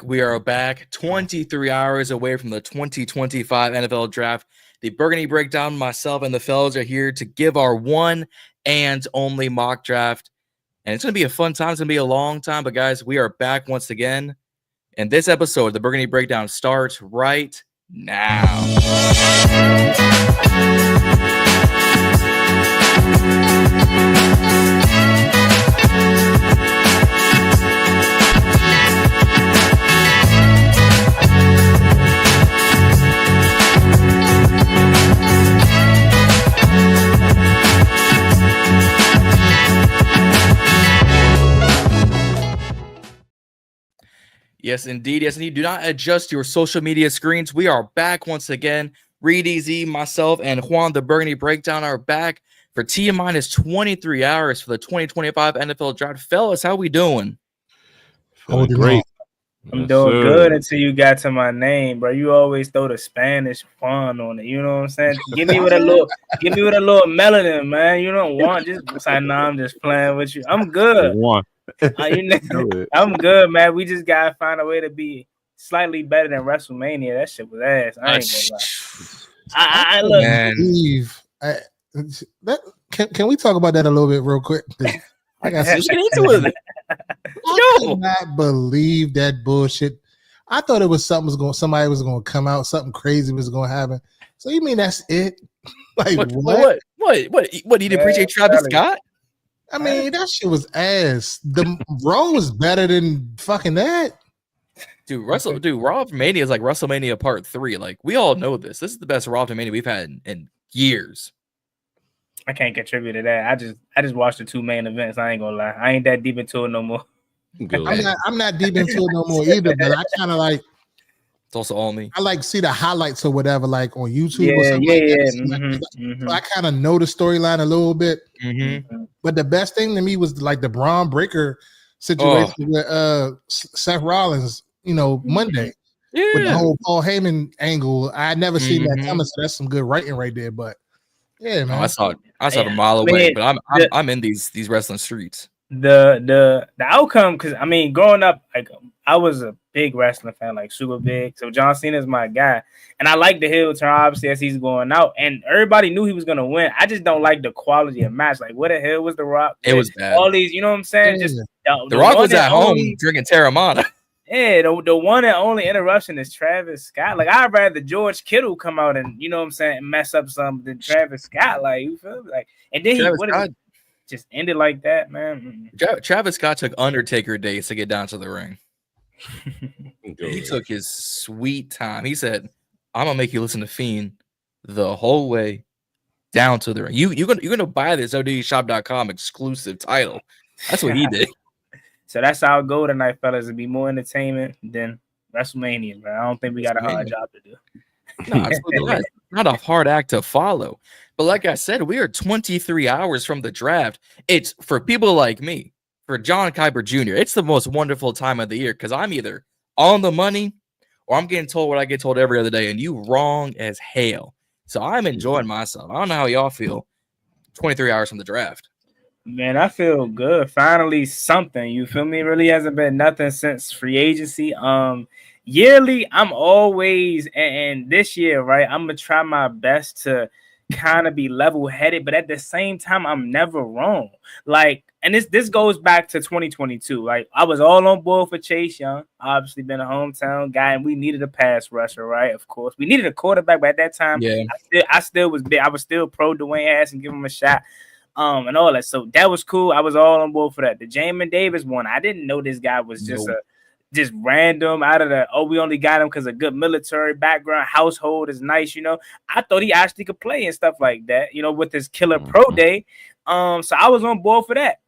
We are back 23 hours away from the 2025 NFL Draft. The Burgundy Breakdown, myself and the fellows are here to give our one and only mock draft. And it's going to be a fun time. It's going to be a long time. But guys, we are back once again. And this episode, the Burgundy Breakdown, starts right now. Yes, indeed. Yes, indeed. Do not adjust your social media screens. We are back once again. Reed EZ, myself, and Juan, the Burgundy Breakdown, are back for T-minus 23 hours for the 2025 NFL Draft. Fellas, how we doing? Feeling great. I'm doing good until you got to my name, bro. You always throw the Spanish fun on it. You know what I'm saying? Give me with a little melanin, man. You don't want just say, nah, I'm just playing with you. I'm good. I'm good, man. We just gotta find a way to be slightly better than Wrestlemania. That shit was ass. I ain't gonna lie. Can we talk about that a little bit real quick? I got get into it. I cannot believe that bullshit. I thought it was somebody was gonna come out, something crazy was gonna happen. So you mean that's it? Like what? What? You didn't appreciate Travis Scott? I mean, that shit was ass. The Raw was better than fucking that. Raw after Mania is like WrestleMania Part 3. Like, we all know this. This is the best Raw after Mania we've had in years. I can't contribute to that. I just watched the two main events. I ain't gonna lie. I ain't that deep into it no more. I'm not deep into it no more either, but I kind of like. It's also all me. I like see the highlights or whatever, like on YouTube or something like that. So I kind of know the storyline a little bit. But the best thing to me was like the Braun Breaker situation with Seth Rollins, Monday. Yeah. With the whole Paul Heyman angle. I never seen that coming, so that's some good writing right there. But yeah, man. I saw it a mile away, but I'm in these wrestling streets. The outcome, because I mean, growing up, like I was a big wrestling fan, like super big. So John Cena is my guy, and I like the heel turn obviously as he's going out, and everybody knew he was gonna win. I just don't like the quality of match. Like, what the hell was The Rock? It was bad. All these, you know what I'm saying? Yeah. Just The Rock was at home drinking Terramana. Yeah, the one and only interruption is Travis Scott. Like, I'd rather George Kittle come out and mess up something than Travis Scott. Like, you feel me? Like, and then just ended like that, man. Travis Scott took Undertaker days to get down to the ring. He took his sweet time. He said, "I'm gonna make you listen to Fiend the whole way down to the ring. You're gonna buy this ODShop.com exclusive title." That's what he did. So that's our goal tonight, fellas. To be more entertainment than WrestleMania, man. I don't think we got a hard job to do. No, absolutely not a hard act to follow. But like I said, we are 23 hours from the draft. It's for people like me, for John Kuiper Jr., it's the most wonderful time of the year because I'm either on the money or I'm getting told what I get told every other day, and you wrong as hell. So I'm enjoying myself. I don't know how y'all feel 23 hours from the draft. Man, I feel good. Finally something. You feel me? It really hasn't been nothing since free agency. Yearly, I'm always, and this year, right, I'm going to try my best to kind of be level-headed, but at the same time, I'm never wrong. Like, and this goes back to 2022. Like, I was all on board for Chase Young. Obviously, been a hometown guy, and we needed a pass rusher, right? Of course, we needed a quarterback, but at that time, I still was big. I was still pro Dwayne Haskins and give him a shot, and all that. So that was cool. I was all on board for that. The Jamin Davis one, I didn't know this guy was just random out of the, we only got him because of good military background, household is nice, I thought he actually could play and stuff like that, with his killer pro day. So I was on board for that.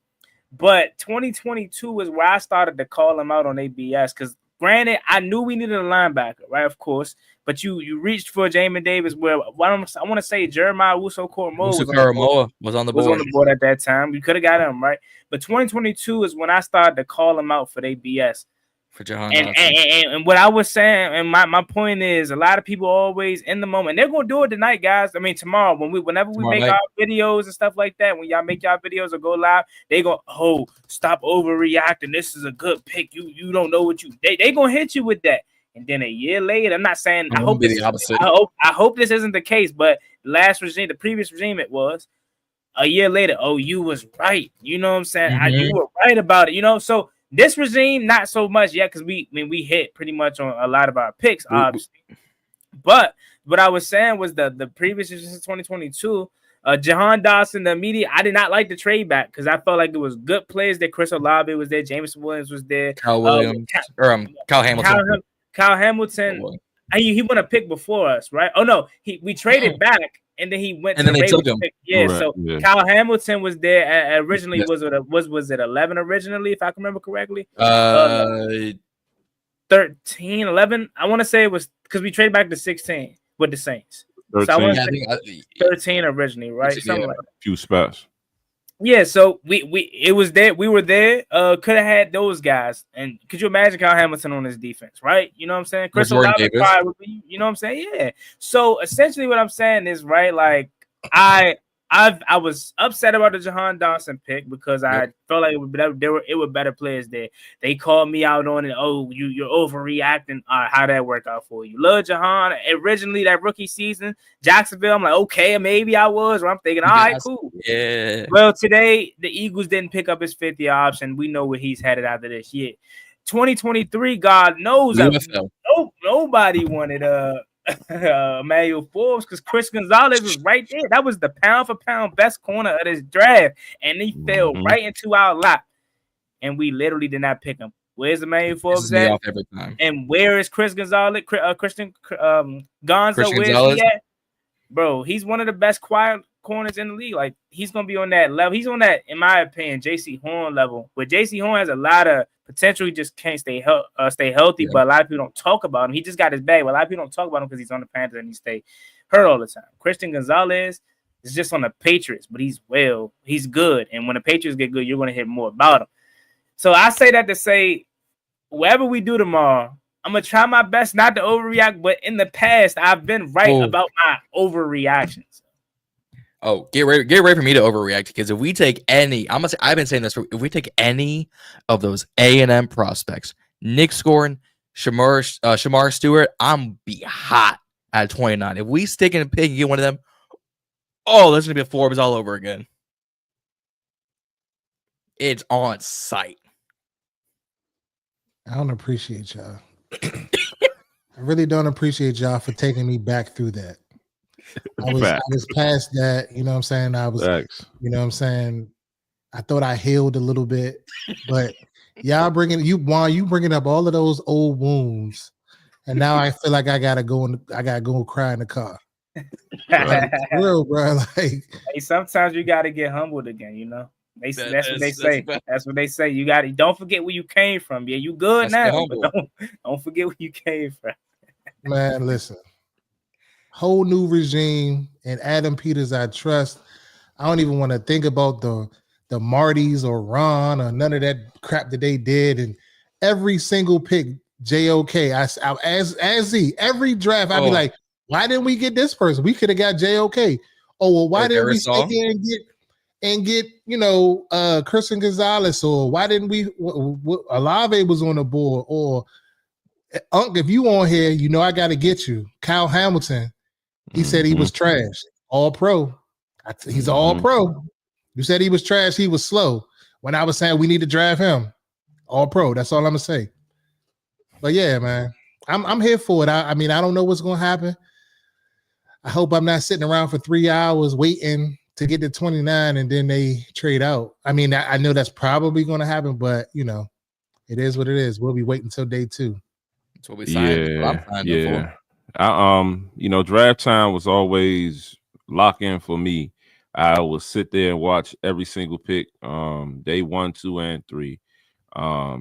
But 2022 is where I started to call him out on ABS because granted, I knew we needed a linebacker, right? Of course. But you reached for Jamin Davis where I want to say Jeremiah Wusu-Koramoah was on the board at that time. We could have got him, right? But 2022 is when I started to call him out for the ABS. for Jahan and, Dotson. and what I was saying, and my point is, a lot of people always in the moment. They're gonna do it tonight, guys. I mean, tomorrow whenever we make our videos and stuff like that, when y'all make y'all videos or go live, they go, oh, stop overreacting. This is a good pick. You don't know what they gonna hit you with that. And then a year later, I'm not saying I hope this, the opposite. I hope this isn't the case, but the previous regime, it was a year later. Oh, you was right. You know what I'm saying? You were right about it. You know, so. This regime, not so much yet, because we hit pretty much on a lot of our picks, obviously. But what I was saying was the previous regime, 2022, Jahan Dotson, the media, I did not like the trade back because I felt like it was good players there. Chris Olave was there, Jameson Williams was there, Kyle Williams, Kyle Hamilton. Kyle Hamilton, he won a pick before us, right? Oh no, we traded back. And then he went, and then they took him. Yeah, right, so yeah. Kyle Hamilton was there originally. Yes. Was it 11 originally, if I can remember correctly? 13, 11. I want to say it was because we traded back to 16 with the Saints. 13. So I want to say 13 originally, right? Something like that. Few spots. Yeah, so it was there. We were there. Could have had those guys. And could you imagine Kyle Hamilton on his defense, right? You know what I'm saying? Chris Olave, you know what I'm saying? Yeah. So essentially, what I'm saying is, right, like I was upset about the Jahan Dotson pick because I felt like it were better players there. They called me out on it. Oh, you're overreacting. All right, how'd that work out for you? Love Jahan. Originally, that rookie season, Jacksonville, I'm like, okay, maybe I was. Or I'm thinking, all right, cool. Yeah. Well, today, the Eagles didn't pick up his 50 option. We know where he's headed after this year. 2023, God knows. Nobody wanted Emmanuel Forbes because Chris Gonzalez was right there. That was the pound for pound best corner of this draft, and he fell right into our lap, and we literally did not pick him. Where's Emmanuel Forbes at? Every time. And where is Chris Gonzalez? Christian Gonzo? Where's he at? Bro, he's one of the best quiet corners in the league. Like, he's gonna be on that level. He's on that, in my opinion, JC Horn level. Where JC Horn has a lot of potential, he just can't stay healthy. But a lot of people don't talk about him. He just got his bag. But a lot of people don't talk about him because he's on the Panthers and he stay hurt all the time. Christian Gonzalez is just on the Patriots, but he's good. And when the Patriots get good, you're gonna hear more about him. So I say that to say, whatever we do tomorrow, I'm gonna try my best not to overreact. But in the past, I've been right about my overreactions. Oh, get ready for me to overreact because if we take any, I've been saying this. If we take any of those A&M prospects, Nick Scorin, Shamar Stewart, I'm be hot at 29. If we stick and pick and get one of them, there's gonna be a Forbes all over again. It's on site. I don't appreciate y'all. I really don't appreciate y'all for taking me back through that. I was past that, you know what I'm saying? I was, you know what I'm saying? I thought I healed a little bit, but y'all bringing up all of those old wounds, and now I feel like I gotta go cry in the car. Like, real, bro. Like, hey, sometimes you gotta get humbled again, you know. That's what they say. That's what they say. You got to don't forget where you came from. Yeah, you good now, but don't forget where you came from. Man, listen. Whole new regime and Adam Peters, I trust. I don't even want to think about the Martys or Ron or none of that crap that they did. And every single pick, JOK, every draft, I'd be like, why didn't we get this person? We could have got JOK. Oh, well, why didn't we stick in and get Christian Gonzalez? Or why didn't we? Olave was on the board. Or Unc, if you on here, you know I got to get you. Kyle Hamilton. He said he was trash. All pro. He's all pro. You said he was trash. He was slow. When I was saying we need to draft him, all pro. That's all I'm gonna say. But yeah, man, I'm here for it. I mean, I don't know what's gonna happen. I hope I'm not sitting around for 3 hours waiting to get to 29 and then they trade out. I mean, I know that's probably gonna happen, but it is what it is. We'll be waiting until day 2. That's what we signed. For. Draft time was always lock in for me. I would sit there and watch every single pick, day 1, 2, and 3.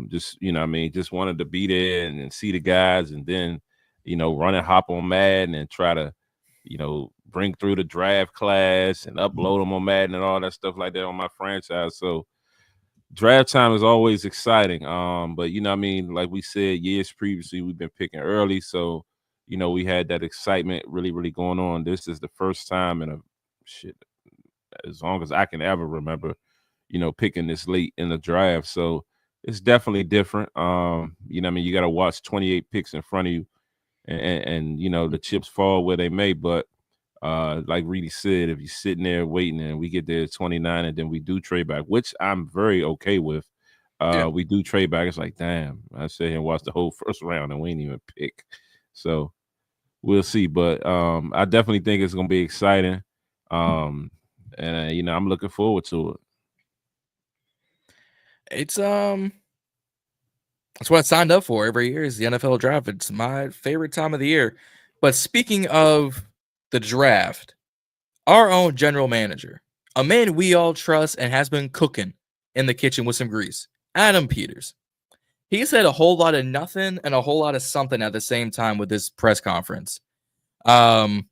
Just wanted to be there and see the guys, and then, run and hop on Madden and try to, bring through the draft class and upload them on Madden and all that stuff like that on my franchise. So draft time is always exciting. But you know, I mean, like we said years previously, we've been picking early, so you know, we had that excitement really going on. This is the first time in a shit as long as I can ever remember, you know, picking this late in the draft. So it's definitely different. You know, I mean, you got to watch 28 picks in front of you, and you know, the chips fall where they may. But like Reedy said, if you're sitting there waiting and we get there at 29 and then we do trade back, which I'm very okay with. We do trade back. It's like, damn, I sit here and watch the whole first round and we ain't even pick. So we'll see. But I definitely think it's gonna be exciting. And you know, I'm looking forward to it. It's that's what I signed up for every year is the NFL draft. It's my favorite time of the year. But speaking of the draft, our own general manager, a man we all trust and has been cooking in the kitchen with some grease, Adam Peters. He said a whole lot of nothing and a whole lot of something at the same time with this press conference. Because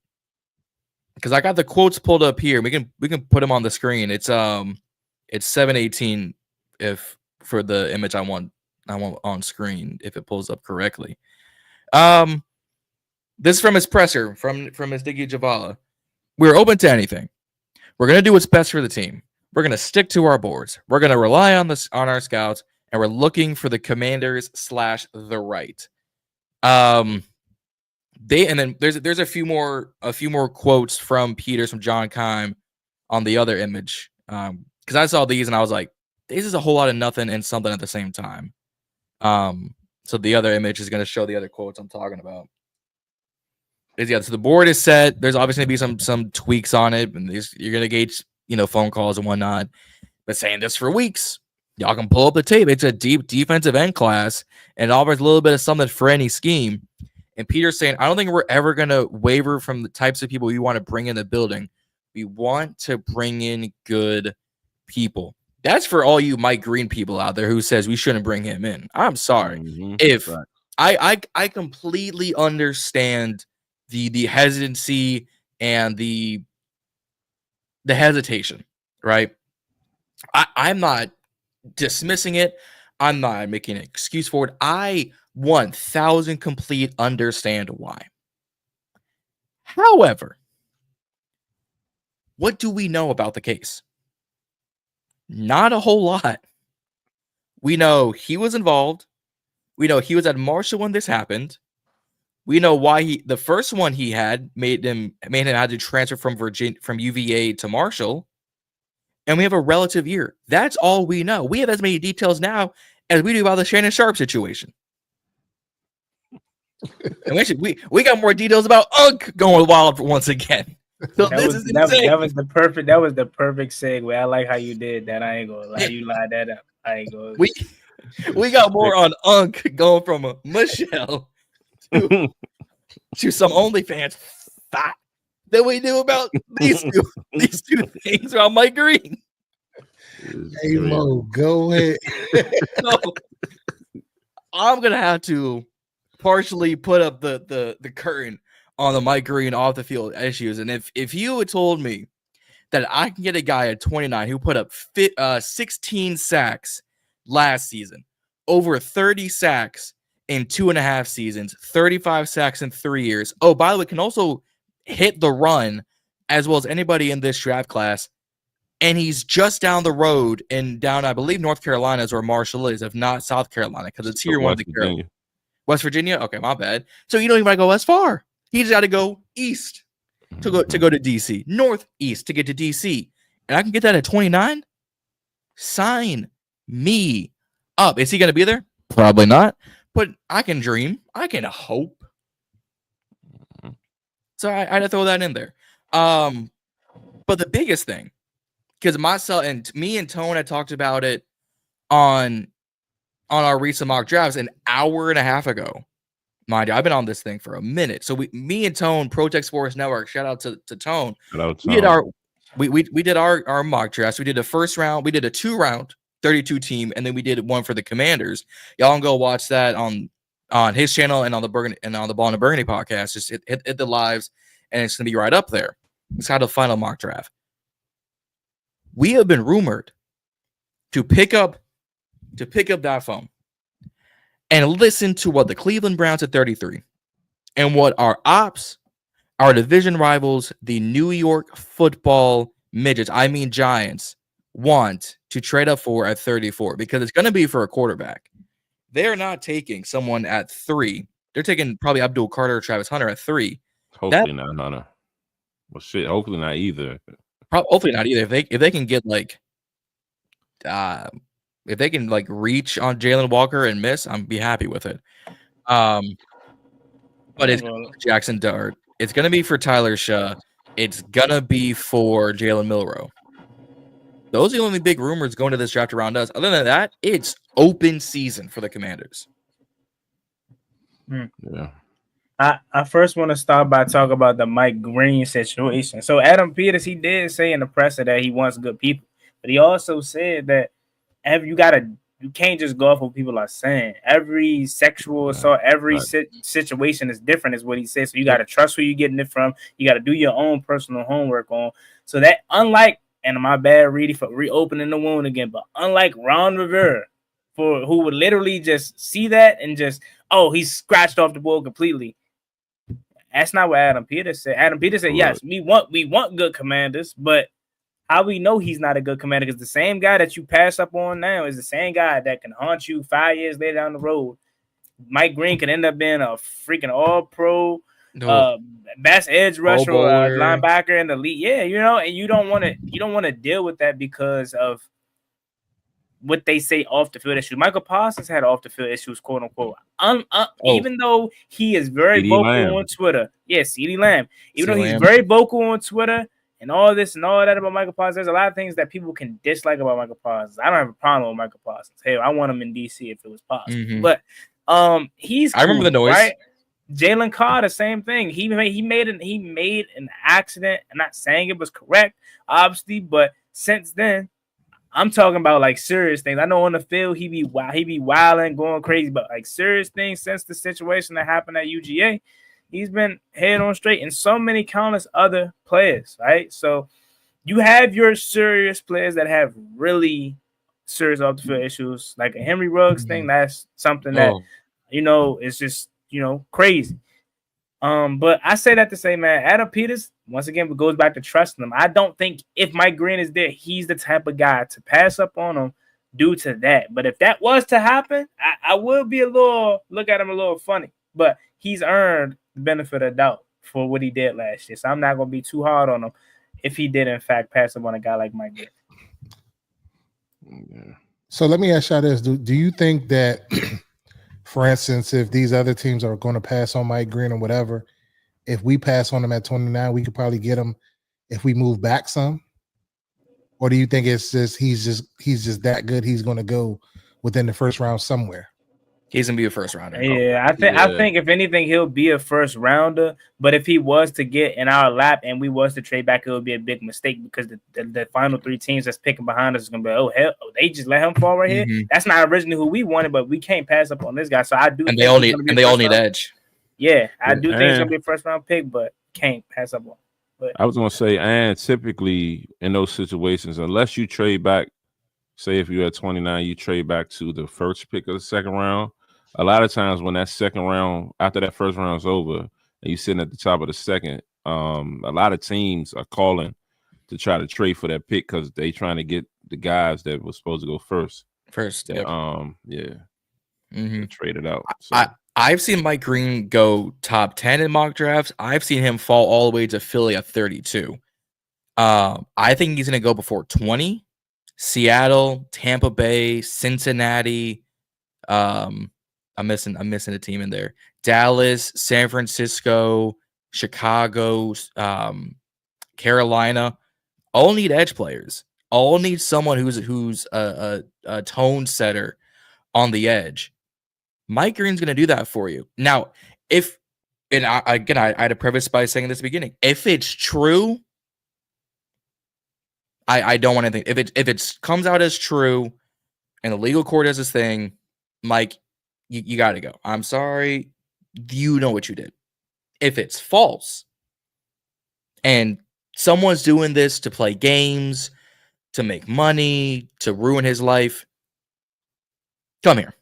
I got the quotes pulled up here. We can put them on the screen. It's 718 if for the image I want on screen if it pulls up correctly. This is from his presser from his Diggy Javala. We're open to anything. We're gonna do what's best for the team. We're gonna stick to our boards. We're gonna rely on our scouts, and we're looking for the Commanders / the right. And then there's a few more quotes from Peters from John Keim on the other image. Because I saw these and I was like, this is a whole lot of nothing and something at the same time. So the other image is going to show the other quotes I'm talking about. So the board is set. There's obviously going to be some tweaks on it, and you're going to gauge, phone calls and whatnot. But saying this for weeks, y'all can pull up the tape. It's a deep defensive end class, and offers a little bit of something for any scheme. And Peter's saying, I don't think we're ever going to waver from the types of people we want to bring in the building. We want to bring in good people. That's for all you Mike Green people out there who says we shouldn't bring him in. I'm sorry. Mm-hmm. If I completely understand the hesitancy and the hesitation, right? I'm not dismissing it. I'm not making an excuse for it. I 1,000 complete understand why. However, what do we know about the case? Not a whole lot. We know he was involved. We know he was at Marshall when this happened. We know why the first one he had made him have to transfer from UVA to Marshall. And we have a relative year. That's all we know. We have as many details now as we do about the Shannon Sharp situation. And we got more details about Unk going wild once again. So that was the perfect segue. I like how you did that. I ain't gonna lie. You lied that up. I ain't gonna. We got more on Unk going from a Michelle to some OnlyFans thought than we knew about these two things about Mike Green. Hey Mo, go ahead. So, I'm gonna have to partially put up the curtain on the Mike Green off the field issues. And if you had told me that I can get a guy at 29 who put up 16 sacks last season, over 30 sacks in 2.5 seasons, 35 sacks in 3 years. Oh, by the way, can also hit the run as well as anybody in this draft class. And he's just down the road I believe, North Carolina is where Marshall is, if not South Carolina, because it's here one of the Carolina. West Virginia? Okay, my bad. So you don't even want to go as far. He's got to go east to go to DC, northeast to get to DC. And I can get that at 29? Sign me up. Is he going to be there? Probably not. But I can dream. I can hope. So I had to throw that in there. But the biggest thing, because myself and me and Tone had talked about it on our recent mock drafts an hour and a half ago. Mind you, I've been on this thing for a minute. So me and Tone, Project Sports Network, shout out to Tone. We did our mock drafts. We did a first round, we did a 2-round 32 team, and then we did one for the Commanders. Y'all can go watch that on his channel and on the Burgundy and on the Ball and Burgundy podcast. Just hit the lives, and it's gonna be right up there. It's kind of the final mock draft. We have been rumored to pick up to pick up that phone and listen to what the Cleveland Browns at 33 and what our ops, our division rivals, the New York football midgets, I mean Giants, want to trade up for at 34, because it's going to be for a quarterback. They're not taking someone at 3. They're taking probably Abdul Carter or Travis Hunter at 3. Hopefully not Hunter. Well, shit. Hopefully not either. Hopefully not either. If they can get like, if they can like reach on Jalen Walker and miss, I'm be happy with it. But it's Jackson Dart. It's gonna be for Tyler Shaw. It's gonna be for Jalen Milroe. Those are the only big rumors going to this draft around us. Other than that, it's open season for the Commanders. Yeah. I first want to start by talking about the Mike Green situation. So Adam Peters, he did say in the presser that he wants good people, but he also said that you can't just go off what people are saying. Every sexual assault, every situation is different, is what he said. So you got to trust who you're getting it from. You got to do your own personal homework on. So that, unlike, and my bad, Reedy, for reopening the wound again, but unlike Ron Rivera, who would literally just see that and just, he's scratched off the board completely. That's not what Adam Peters said. Adam Peters said, yes, we want good commanders, but how we know he's not a good commander? Because the same guy that you pass up on now is the same guy that can haunt you 5 years later down the road. Mike Green could end up being a freaking all-pro, best edge rusher, linebacker in the league. Yeah, and you don't want to deal with that because of what they say off the field issues. Michael Parsons had off the field issues, quote unquote. Even though he is very vocal on Twitter, CeeDee Lamb. Even though he's very vocal on Twitter and all this and all that about Michael Parsons, there's a lot of things that people can dislike about Michael Parsons. I don't have a problem with Michael Parsons. Hey, I want him in DC if it was possible. Mm-hmm. But he's cool, I remember the noise. Right? Jalen Carter, same thing. He made an accident. I'm not saying it was correct, obviously, but since then, I'm talking about like serious things. I know on the field he be wilding, going crazy, but like serious things since the situation that happened at UGA, he's been head on straight, and so many countless other players, right? So you have your serious players that have really serious off the field issues, like a Henry Ruggs thing. That's something that is just crazy. But I say that to say, man, Adam Peters, once again, goes back to trusting him. I don't think if Mike Green is there, he's the type of guy to pass up on him due to that. But if that was to happen, I would be look at him a little funny. But he's earned the benefit of doubt for what he did last year. So I'm not going to be too hard on him if he did, in fact, pass up on a guy like Mike Green. Yeah. So let me ask y'all this. Do you think that for instance, if these other teams are going to pass on Mike Green or whatever, if we pass on him at 29, we could probably get him if we move back some? Or do you think it's just he's just that good he's going to go within the first round somewhere? He's going to be a first rounder. Yeah, I think if anything, he'll be a first rounder. But if he was to get in our lap and we was to trade back, it would be a big mistake because the final 3 teams that's picking behind us is going to be, oh, hell, they just let him fall right here. That's not originally who we wanted, but we can't pass up on this guy. So I do. And they all need edge. Yeah, I do think it's going to be a first round pick, but can't pass up on. But I was going to say, and typically in those situations, unless you trade back, say if you're at 29, you trade back to the first pick of the second round. A lot of times when that second round, after that first round is over, and you're sitting at the top of the second, a lot of teams are calling to try to trade for that pick because they trying to get the guys that were supposed to go first. Yep. Trade it out. So. I've seen Mike Green go top 10 in mock drafts. I've seen him fall all the way to Philly at 32. I think he's going to go before 20. Seattle, Tampa Bay, Cincinnati. I'm missing a team in there. Dallas, San Francisco, Chicago, Carolina. All need edge players. All need someone who's a tone setter on the edge. Mike Green's going to do that for you. Now, I had to preface by saying this at the beginning. If it's true, I don't want anything. If it comes out as true, and the legal court does this thing, Mike, you got to go. I'm sorry. You know what you did. If it's false and someone's doing this to play games, to make money, to ruin his life, come here.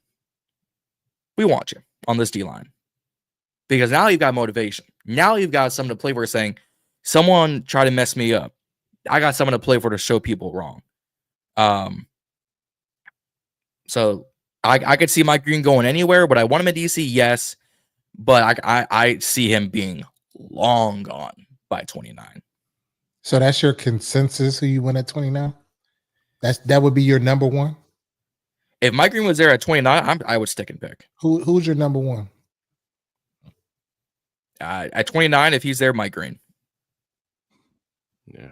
We want you on this D-line. Because now you've got motivation. Now you've got someone to play for saying, someone tried to mess me up. I got someone to play for to show people wrong. So I could see Mike Green going anywhere, but I want him in DC, yes. But I see him being long gone by 29. So that's your consensus who you win at 29? That would be your number one? If Mike Green was there at 29, I would stick and pick. Who's your number one? At 29, if he's there, Mike Green. Yeah.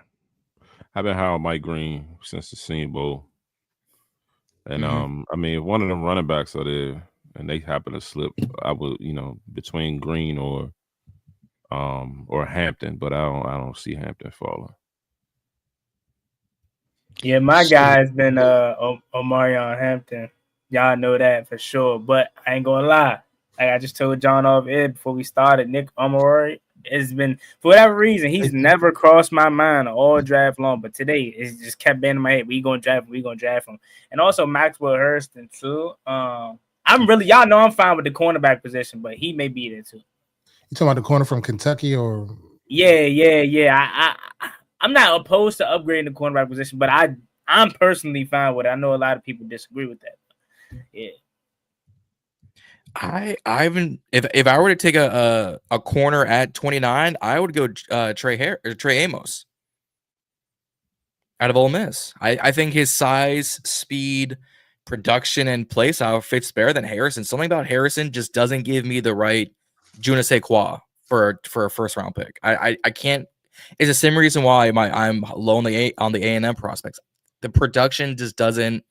I've been high on Mike Green since the Senior Bowl. And I mean, if one of them running backs are there and they happen to slip, I would, between Green or Hampton, but I don't see Hampton falling. Yeah, my guy's been Omarion Hampton. Y'all know that for sure. But I ain't gonna lie. Like I just told John off air before we started, Nick Omari has been, for whatever reason, he's never crossed my mind all draft long. But today, it just kept being in my head. We gonna draft him. And also Maxwell Hurston too. Y'all know I'm fine with the cornerback position, but he may be there too. You talking about the corner from Kentucky or? Yeah. I'm not opposed to upgrading the cornerback position, but I'm personally fine with it. I know a lot of people disagree with that. Yeah. If I were to take a corner at 29, I would go Trey Amos out of Ole Miss. I think his size, speed, production, and play style fits better than Harrison. Something about Harrison just doesn't give me the right je ne sais quoi for a first round pick. I can't. It's the same reason why I'm low on the A&M prospects. The production just doesn't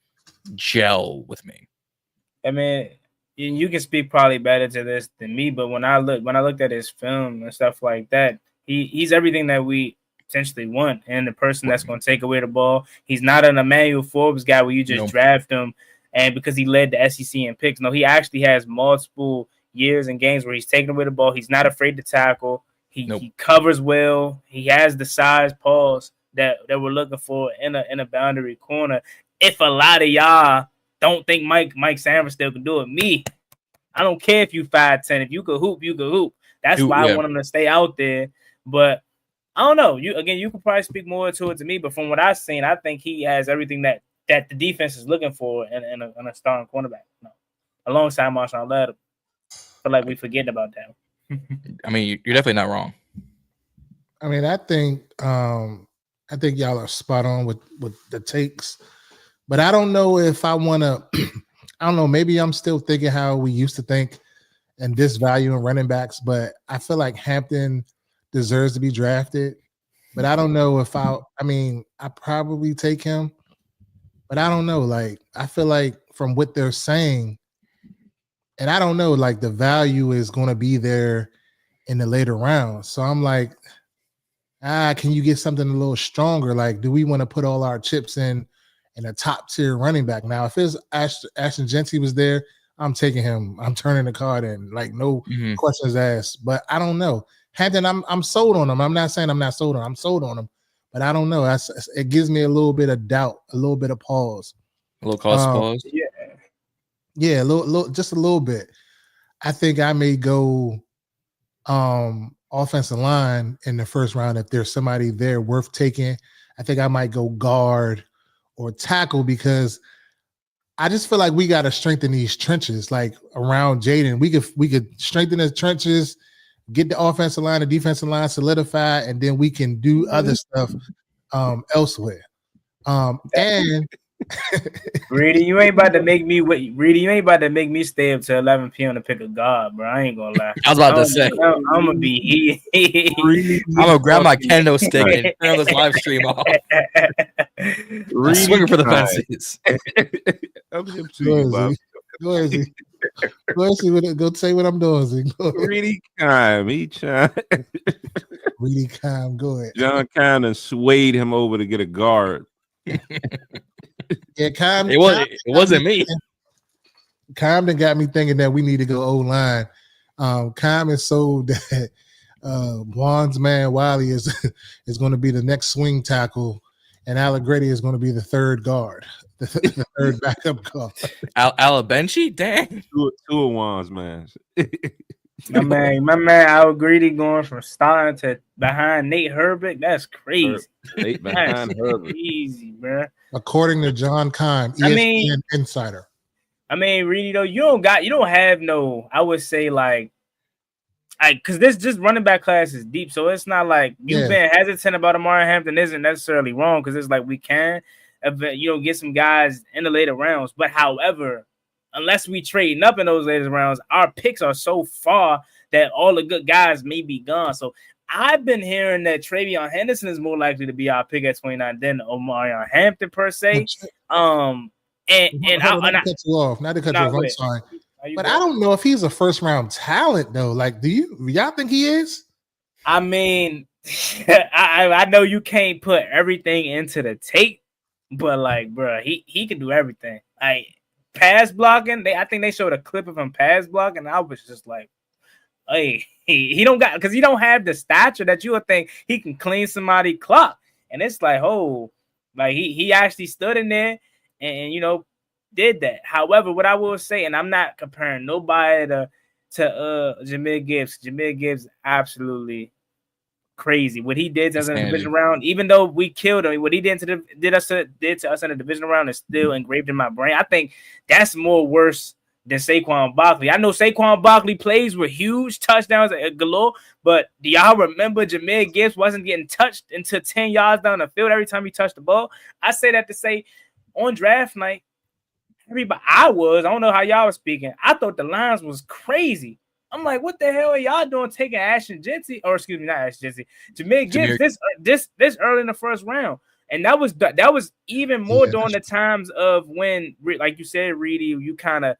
gel with me. I mean, you can speak probably better to this than me, but when I looked at his film and stuff like that, he's everything that we essentially want, and the person that's going to take away the ball. He's not an Emmanuel Forbes guy where you just draft him and because he led the SEC in picks. No, he actually has multiple years and games where he's taking away the ball. He's not afraid to tackle. He covers well. He has the size pause that we're looking for in a boundary corner. If a lot of y'all don't think Mike Sanders still can do it, I don't care if you 5'10". If you could hoop, you could hoop. That's why I want him to stay out there. But I don't know. You could probably speak more to it to me. But from what I've seen, I think he has everything that the defense is looking for in a starting cornerback. No. Alongside Marshawn Latimore. I feel like we forgetting about that. I mean, you're definitely not wrong. I mean, I think y'all are spot on with the takes, but I don't know if I want to. I don't know. Maybe I'm still thinking how we used to think and this value in running backs, but I feel like Hampton deserves to be drafted. But I don't know if I probably take him, but I don't know. Like, I feel like from what they're saying, and I don't know, like the value is going to be there in the later rounds. So I'm like, can you get something a little stronger? Like, do we want to put all our chips in a top tier running back? Now, if it's Ashton Jeanty was there, I'm taking him. I'm turning the card in, like no questions asked. But I don't know. Hampton, I'm sold on him. I'm not saying I'm not sold on him. I'm sold on him. But I don't know. It gives me a little bit of doubt, a little bit of pause. A little pause? Yeah, just a little bit. I think I may go offensive line in the first round if there's somebody there worth taking. I think I might go guard or tackle because I just feel like we got to strengthen these trenches, like around Jaden. We could strengthen the trenches, get the offensive line, the defensive line solidified, and then we can do other stuff elsewhere. And Reedy, you ain't about to make me wait. Reedy, you ain't about to make me stay up to 11 p.m. to pick a guard, bro. I ain't gonna lie. I was about to say, I'm gonna be. I'm gonna grab my kendo stick and turn this live stream off. I'm swinging for the fences. Go say what I'm doing. Reedy Kime, Reedy Kime, go ahead. John kind of swayed him over to get a guard. Yeah, it wasn't me. Camden got me thinking that we need to go O-line. Camden is sold that Juan's man Wiley is going to be the next swing tackle, and Allegretti is going to be the third guard. the third backup call. Alabenchi, dang. Two of ones, man. My man, Al Greedy going from starting to behind Nate Herbert. That's crazy. Nate behind Herbert. Easy, bro. According to John Keim, ESPN Insider. I mean, Reedy, though, you don't have no, I would say, like, because this just running back class is deep, so it's not like you've been hesitant about Amari Hampton isn't necessarily wrong, because it's like we can, get some guys in the later rounds. But however, unless we trading up in those later rounds, our picks are so far that all the good guys may be gone. So I've been hearing that Travion Henderson is more likely to be our pick at 29 than Omari Hampton per se. Not to cut you off. I'm sorry. But I don't know if he's a first round talent though. Like, y'all think he is? I mean, I know you can't put everything into the tape, but like, bro, he can do everything. Like pass blocking, I think they showed a clip of him pass blocking, and I was just like, hey, he don't have the stature that you would think he can clean somebody's clock. And it's like, oh, like he actually stood in there and did that. However, what I will say, and I'm not comparing nobody to Jahmyr Gibbs. Jahmyr Gibbs absolutely crazy. What he did to us in the division round, even though we killed him, what he did to us in the division round is still engraved in my brain. I think that's more worse than Saquon Barkley. I know Saquon Barkley plays were huge touchdowns at galore, but do y'all remember Jahmyr Gibbs wasn't getting touched until 10 yards down the field every time he touched the ball? I say that to say on draft night, I don't know how y'all were speaking. I thought the lines was crazy. I'm like, what the hell are y'all doing taking Ashton Jeanty? Or excuse me, not Ashton Jeanty. Jahmyr Gibbs this early in the first round. And that was even more during the times of when, like you said, Reedy, you kind of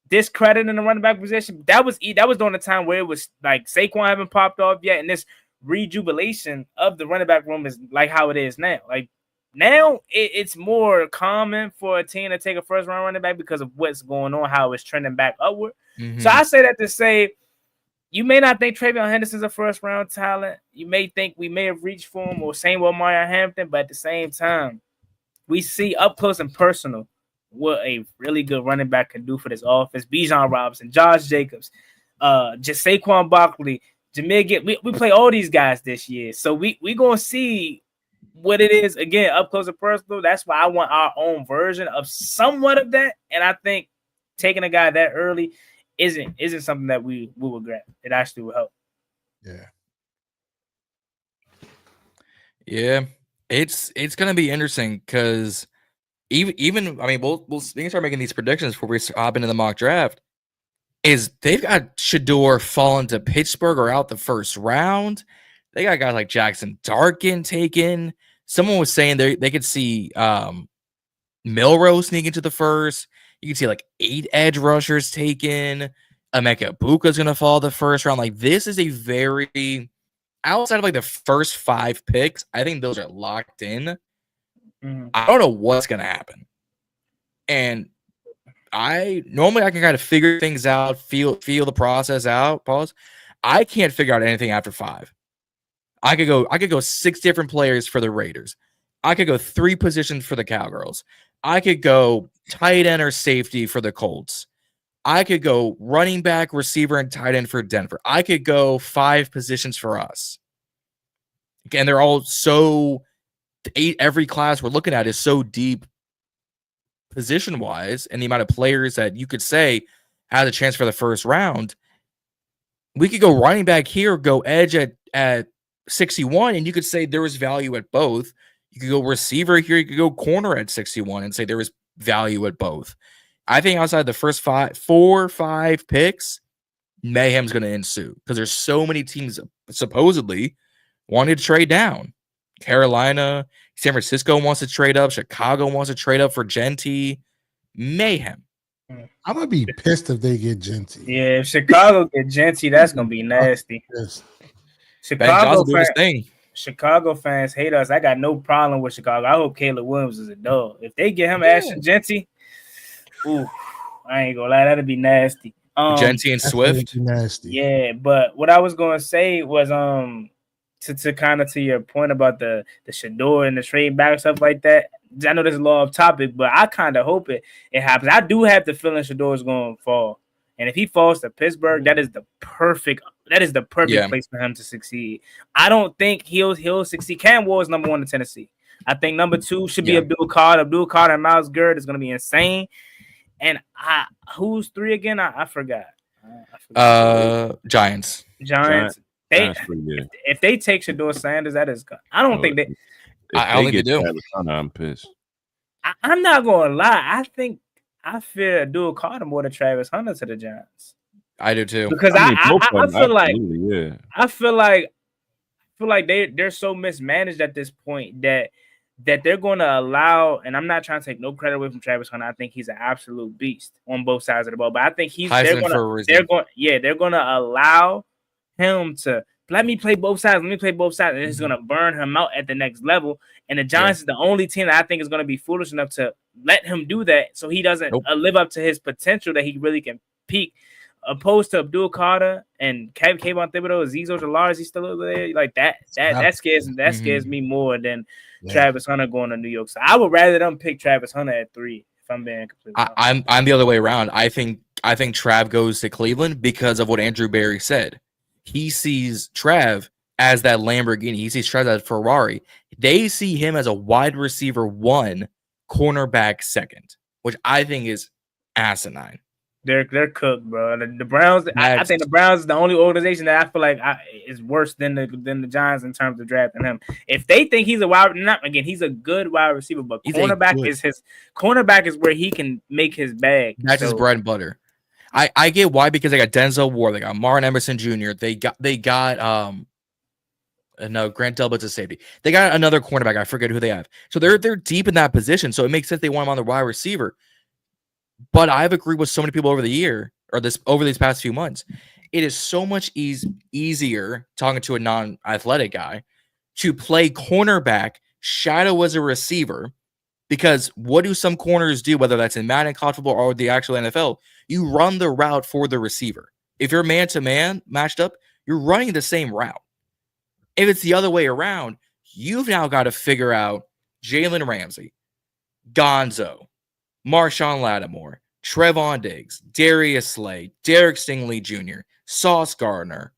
discrediting the running back position. That was during the time where it was like Saquon haven't popped off yet, and this rejubilation of the running back room is like how it is now. Like now it's more common for a team to take a first round running back because of what's going on, how it's trending back upward. Mm-hmm. So I say that to say, you may not think Travion Henderson's a first round talent. You may think we may have reached for him, or same with Omari Hampton, but at the same time, we see up close and personal what a really good running back can do for this offense. Bijan Robinson, Josh Jacobs, just Saquon Barkley, Jahmyr Gibbs. We play all these guys this year, so we gonna see what it is again up close and personal. That's why I want our own version of somewhat of that, and I think taking a guy that early isn't something that we will regret. It actually will help. Yeah, it's gonna be interesting because even I mean we'll start making these predictions before we hop into the mock draft. Is they've got Shedeur falling to Pittsburgh or out the first round. They got guys like Jackson Darkin taken. Someone was saying they could see Milrow sneak into the first. You can see like 8 edge rushers taken. Emeka Buka's going to fall the first round. Like this is a very outside of like the first 5 picks. I think those are locked in. Mm-hmm. I don't know what's going to happen. And I can kind of figure things out, feel the process out. Pause. I can't figure out anything after 5. I could go 6 different players for the Raiders. I could go 3 positions for the Cowgirls. I could go tight end or safety for the Colts. I could go running back, receiver, and tight end for Denver. I could go 5 positions for us. Again, they're all so 8. Every class we're looking at is so deep position-wise, and the amount of players that you could say has a chance for the first round. We could go running back here, go edge at 61, and you could say there was value at both. You could go receiver here, you could go corner at 61 and say there was value at both. I think outside the first 4 or 5 picks, mayhem's going to ensue because there's so many teams supposedly wanting to trade down. Carolina, San Francisco wants to trade up. Chicago wants to trade up for Jeanty. Mayhem. I'm going to be pissed if they get Jeanty. Yeah, if Chicago get Jeanty, that's going to be nasty. Chicago fans hate us. I got no problem with Chicago. I hope Caleb Williams is a dog. If they get him Ashton Jeanty, I ain't gonna lie, that'd be nasty. Jeanty and Swift, nasty. Yeah, but what I was gonna say was to kind of to your point about the Shador and the trade back and stuff like that. I know this is a lot off topic, but I kind of hope it happens. I do have the feeling Shador is going to fall, and if he falls to Pittsburgh, that is the perfect place for him to succeed. I don't think he'll succeed. Cam Ward is number 1 in Tennessee. I think number 2 should be Abdul Carter. Abdul Carter and Myles Garrett is going to be insane. And who's 3 again? I forgot. Giants. If they take Shador Sanders, that is good. I don't think they. I don't think they do. I'm pissed. I'm not gonna lie. I fear Abdul Carter more than Travis Hunter to the Giants. I do too. Because I feel like they're so mismanaged at this point that they're going to allow. And I'm not trying to take no credit away from Travis Hunter. I think he's an absolute beast on both sides of the ball. But I think they're going to allow him to let me play both sides. And it's going to burn him out at the next level. And the Giants is the only team that I think is going to be foolish enough to let him do that, so he doesn't live up to his potential that he really can peak. Opposed to Abdul Carter and Kayvon Thibodeau, Azeez Ojulari, he's still over there. Like that scares me more than Travis Hunter going to New York. So I would rather them pick Travis Hunter at 3. If I'm being completely honest. I'm the other way around. I think Trav goes to Cleveland because of what Andrew Barry said. He sees Trav as that Lamborghini. He sees Trav as Ferrari. They see him as a wide receiver 1, cornerback 2nd, which I think is asinine. They're cooked, bro. The Browns. I think the Browns is the only organization that I feel like is worse than the Giants in terms of drafting him. If they think he's he's a good wide receiver, but cornerback is where he can make his bag. That's his bread and butter. I get why, because they got Denzel Ward, they got Martin Emerson Jr., they got Grant Delpit's a safety. They got another cornerback. I forget who they have. So they're deep in that position. So it makes sense they want him on the wide receiver. But I've agreed with so many people over these past few months. It is so much easier talking to a non-athletic guy to play cornerback, shadow as a receiver, because what do some corners do, whether that's in Madden, college football, or the actual NFL? You run the route for the receiver. If you're man-to-man matched up, you're running the same route. If it's the other way around, you've now got to figure out Jalen Ramsey, Gonzo, Marshawn Lattimore, Trevon Diggs, Darius Slay, Derek Stingley Jr., Sauce Gardner.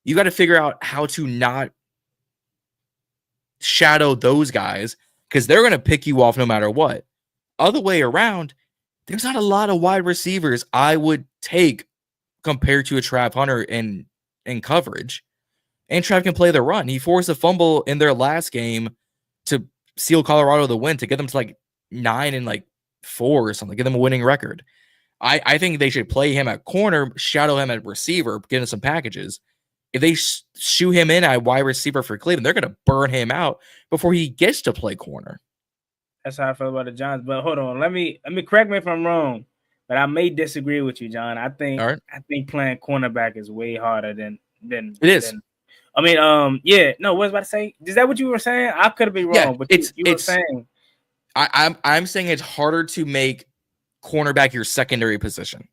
You got to figure out how to not shadow those guys, because they're going to pick you off no matter what. Other way around, there's not a lot of wide receivers I would take compared to a Trav Hunter in coverage. And Trav can play the run. He forced a fumble in their last game to seal Colorado the win, to get them to 9-4 or something, get them a winning record. I think they should play him at corner, shadow him at receiver, get him some packages. If they shoe him in at wide receiver for Cleveland, they're going to burn him out before he gets to play corner. That's how I feel about the Giants. But hold on, let me correct me if I'm wrong, but I may disagree with you, John. I think playing cornerback is way harder than it is. What was I about to say? Is that what you were saying? I could have been wrong, but you were saying. I'm saying it's harder to make cornerback your secondary position.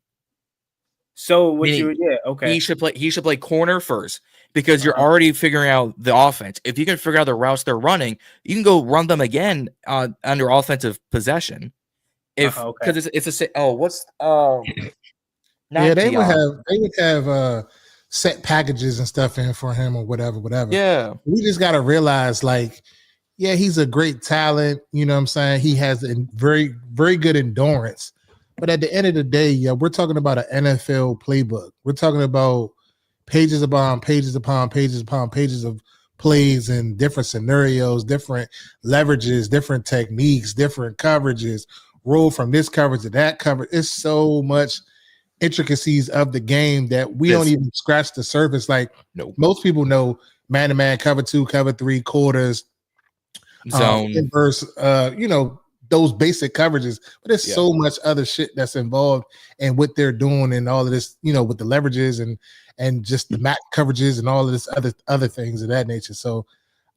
So he should play corner first, because you're already figuring out the offense. If you can figure out the routes they're running, you can go run them again under offensive possession. Because they would have set packages and stuff in for him or whatever. Yeah, we just got to realize, he's a great talent. You know what I'm saying? He has a very, very good endurance. But at the end of the day, we're talking about an NFL playbook. We're talking about pages upon pages upon pages upon pages of plays and different scenarios, different leverages, different techniques, different coverages, roll from this coverage to that coverage. It's so much intricacies of the game that we don't even scratch the surface. Most people know man-to-man, cover 2, cover 3, quarters, zone, inverse, those basic coverages, but there's so much other shit that's involved in what they're doing and all of this, with the leverages and just the mat coverages and all of this other things of that nature. So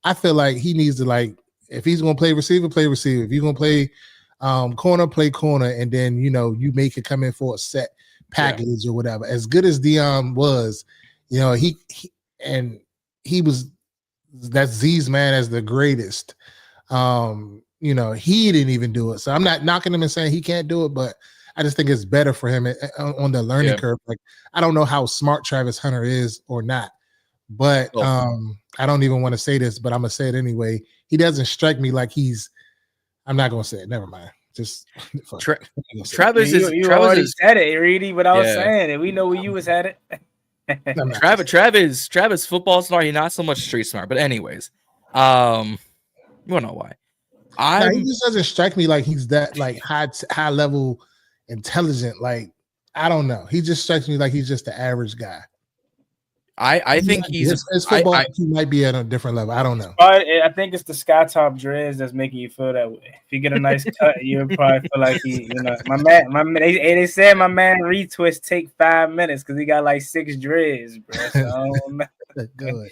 I feel like he needs to, if he's going to play receiver, play receiver. If he's going to play corner, play corner. And then, you make it come in for a set package or whatever. As good as Dion was, he was that's Z's man as the greatest. You know, he didn't even do it. So I'm not knocking him and saying he can't do it, but I just think it's better for him on the learning curve. Like, I don't know how smart Travis Hunter is or not, but I don't even want to say this, but I'm gonna say it anyway. He doesn't strike me like I'm not gonna say it. Never mind. Just Travis is. You Travis already is, said it, Reedy, without saying it. We know where you was at it. Travis football smart. He's not so much street smart, but anyways, you don't know why. He just doesn't strike me like he's that like high level intelligent. Like, I don't know. He just strikes me like he's just the average guy. I think his football he might be at a different level. I don't know. I think it's the sky top dreads that's making you feel that way. If you get a nice cut, you'll probably feel like my man. They said my man retwist take 5 minutes because he got like 6 dreads, bro. So I don't know. Good.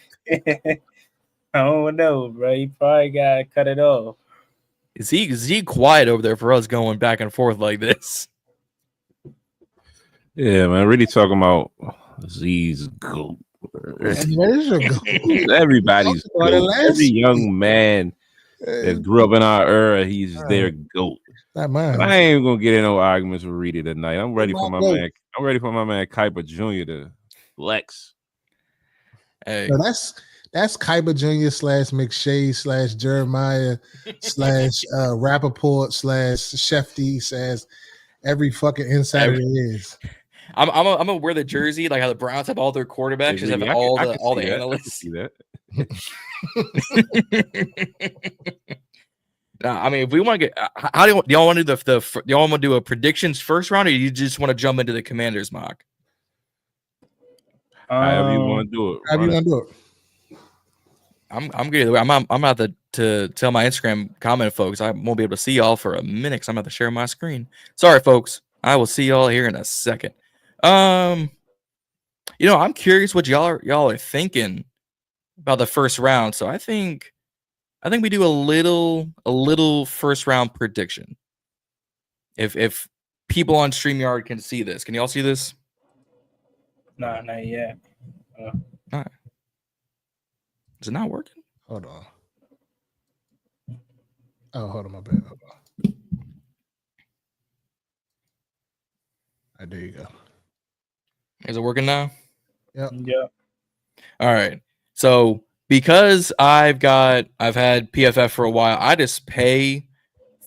I don't know, bro. He probably got to cut it off. Is he quiet over there for us going back and forth like this? Yeah, man. Really talking about Z's GOAT. Everybody's GOAT. Every young man that grew up in our era, he's their GOAT. Not mine. I ain't gonna get in no arguments with Reedy tonight. I'm ready for my man. I'm ready for my man Kuiper Jr. to flex. Hey, no, that's Kuiper Jr. / McShay / Jeremiah / Rappaport / Shefty / every fucking insider is. I'm gonna wear the jersey like how the Browns have all their quarterbacks, just have all the analysts. See that. I mean, if we want to get, how do y'all want to do do y'all want to do a predictions first round, or you just want to jump into the Commanders mock? However you want to do it. However you want to do it. I'm good. I'm about to tell my Instagram comment folks I won't be able to see y'all for a minute because I'm about to share my screen. Sorry, folks. I will see y'all here in a second. I'm curious what y'all are thinking about the first round. So I think we do a little first round prediction. If people on StreamYard can see this, can y'all see this? No, not yet. All right. Is it not working? Hold on. Oh, hold on, my bad. Hold on. All right, there you go. Is it working now? Yep. All right. So because I've had PFF for a while, I just pay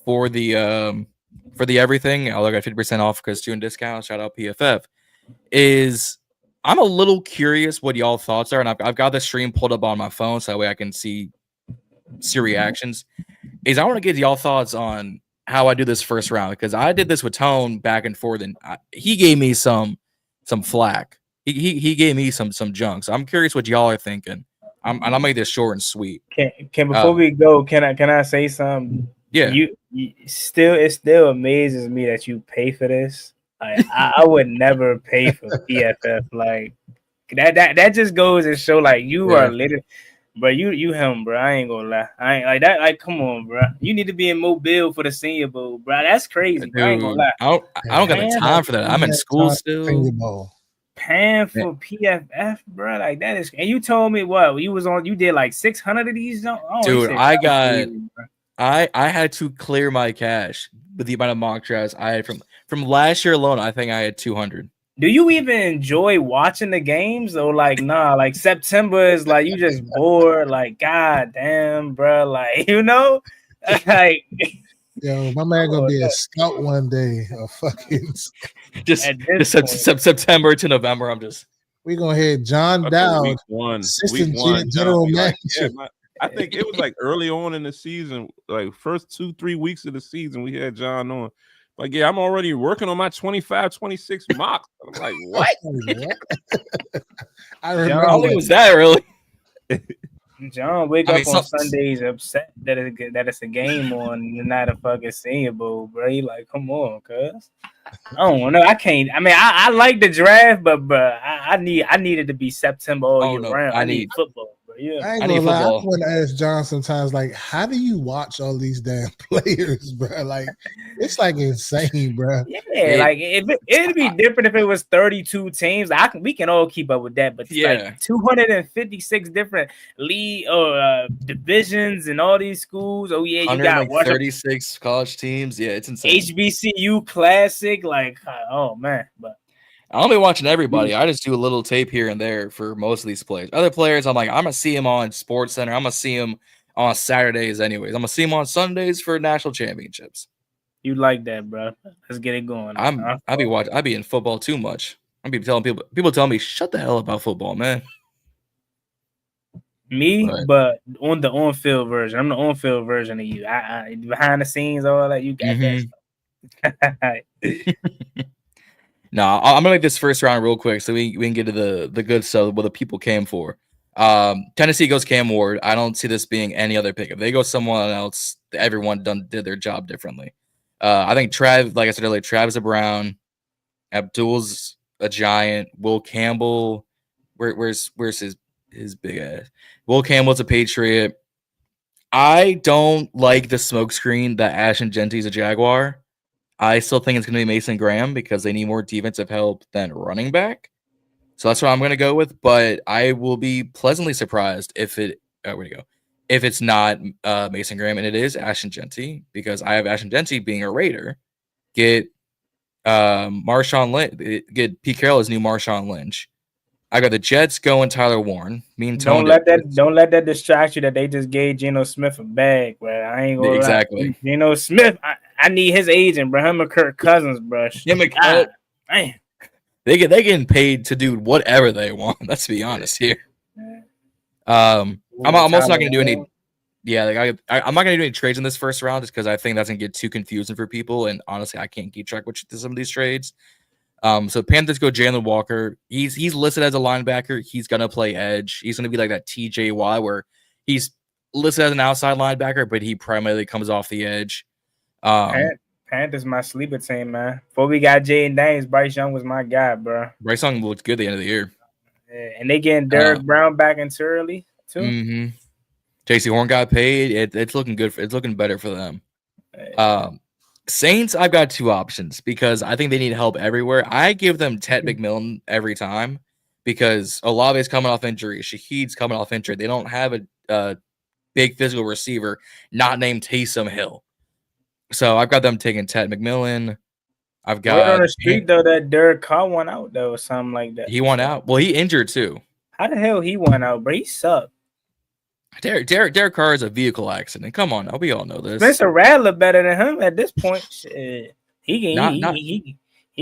for the everything. I'll get 50% off because student discount. Shout out PFF. I'm a little curious what y'all thoughts are, and I've got the stream pulled up on my phone so that way I can see reactions. I want to get y'all thoughts on how I do this first round because I did this with Tone back and forth, and he gave me some flack. He gave me some junk. So I'm curious what y'all are thinking. I'll make this short and sweet. Can before we go, can I say something? Yeah. It still amazes me that you pay for this. Like, I would never pay for PFF. Like that just goes and show like you are literally, bro. You him, bro. I ain't gonna lie. I ain't like that. Like, come on, bro. You need to be in Mobile for the Senior Bowl, bro. That's crazy. Dude, I ain't gonna lie. I don't got the time for that. I'm in school still. Paying for PFF, bro, like that is. And you told me what you did like 600 of these. Dude, I had to clear my cash with the amount of mock drafts I had from last year alone. I think I had 200. Do you even enjoy watching the games or like nah? Like September is like you just bored. Like god damn, bro. Like like. Yo, my man gonna be a scout one day. Fucking just September to November. We gonna hit John Dowd, assistant general manager. I think it was like early on in the season, like first 2-3 weeks of the season, we had John on. Like, yeah, I'm already working on my 25, 26 mocks. I'm like, what? I remember. How long was that early? John wake up on Sundays upset that it's a game on and not a fucking Senior Bowl, bro. He like, come on, cuz. I don't know. I can't. I mean, I like the draft, but I need it to be September all year round. I need football, bro. Yeah. I ain't gonna lie. I want to ask John sometimes, like, how do you watch all these damn players, bro? Like, it's like insane, bro. Yeah, like it'd be different if it was 32 teams. We can all keep up with that, but like 256 different league or divisions and all these schools. Oh yeah, you got 36 college teams. Yeah, it's insane. HBCU Classic, like oh man, but. I'll be watching everybody. I just do a little tape here and there for most of these players. Other players, I'm like, I'm gonna see them on Sports Center. I'm gonna see them on Saturdays, anyways. I'm gonna see them on Sundays for national championships. You like that, bro? Let's get it going. I be in football too much. I be telling people tell me, shut the hell about football, man. But on the on-field version, I'm the on-field version of you. I behind the scenes, all that you got that stuff. No, I'm gonna make this first round real quick so we can get to the good stuff, what the people came for. Tennessee goes Cam Ward. I don't see this being any other pick. If they go someone else, everyone did their job differently. I think like I said earlier, Travis a Brown, Abdul's a Giant, Will Campbell. Where's his big ass? Will Campbell's a Patriot. I don't like the smokescreen that Ashton Genty's a Jaguar. I still think it's going to be Mason Graham because they need more defensive help than running back. So that's what I'm going to go with. But I will be pleasantly surprised if if it's not Mason Graham and it is Ashton Genty, because I have Ashton Genty being a Raider. Get Marshawn Lynch, get Pete Carroll as new Marshawn Lynch. I got the Jets going Tyler Warren. Don't let that distract you that they just gave Geno Smith a bag, bro. I ain't gonna exactly. Geno Smith, I need his agent, bro. Him and Kirk Cousins, bro. Man. They getting paid to do whatever they want. Let's be honest here. I'm also not gonna do any. Yeah, like I'm not gonna do any trades in this first round just because I think that's gonna get too confusing for people, and honestly, I can't keep track with some of these trades. So Panthers go Jalen Walker. He's listed as a linebacker. He's gonna play edge. He's gonna be like that TJY where he's listed as an outside linebacker, but he primarily comes off the edge. Panthers my sleeper team, man. Before we got Jaden Daniels, Bryce Young was my guy, bro. Bryce Young looked good at the end of the year. Yeah, and they getting Derek Brown back into early too. Mm-hmm. JC Horn got paid. It's looking good. It's looking better for them. Saints, I've got two options because I think they need help everywhere. I give them Ted McMillan every time because Olave's coming off injury. Shaheed's coming off injury. They don't have a big physical receiver not named Taysom Hill. So I've got them taking Ted McMillan. I've got on the street though that Derek Carr went out though or something like that. He went out. Well, he injured too. How the hell he went out, bro? He sucked. Derek Carr is a vehicle accident. Come on, now we all know this. Spencer Rattler better than him at this point. Shit. He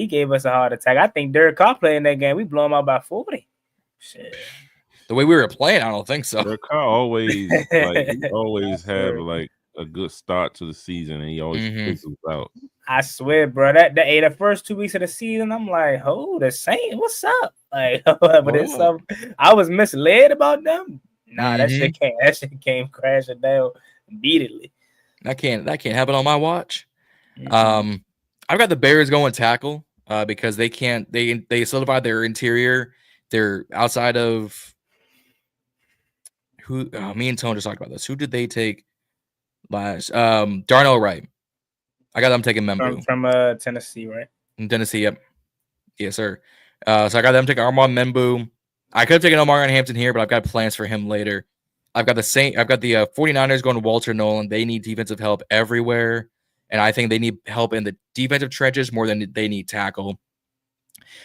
gave us a heart attack. I think Derek Carr playing that game. We blow him out by 40. Shit. The way we were playing, I don't think so. Derek Carr always have like a good start to the season, and he always fizzles out. I swear, bro. The first 2 weeks of the season, I'm like, oh, the Saints, what's up? Like, but it's something I was misled about them. Nah, that shit came crashing down immediately. That can't happen on my watch. I've got the Bears going tackle because they solidified their interior. They're outside of who me and Tone just talked about this. Who did they take last? Darnell Wright. I got them taking Membu. From Tennessee, right? In Tennessee, yep. Yes, sir. So I got them taking Armand Membu. I could have taken Omar Hampton here, but I've got plans for him later. I've got the 49ers going to Walter Nolan. They need defensive help everywhere, and I think they need help in the defensive trenches more than they need tackle.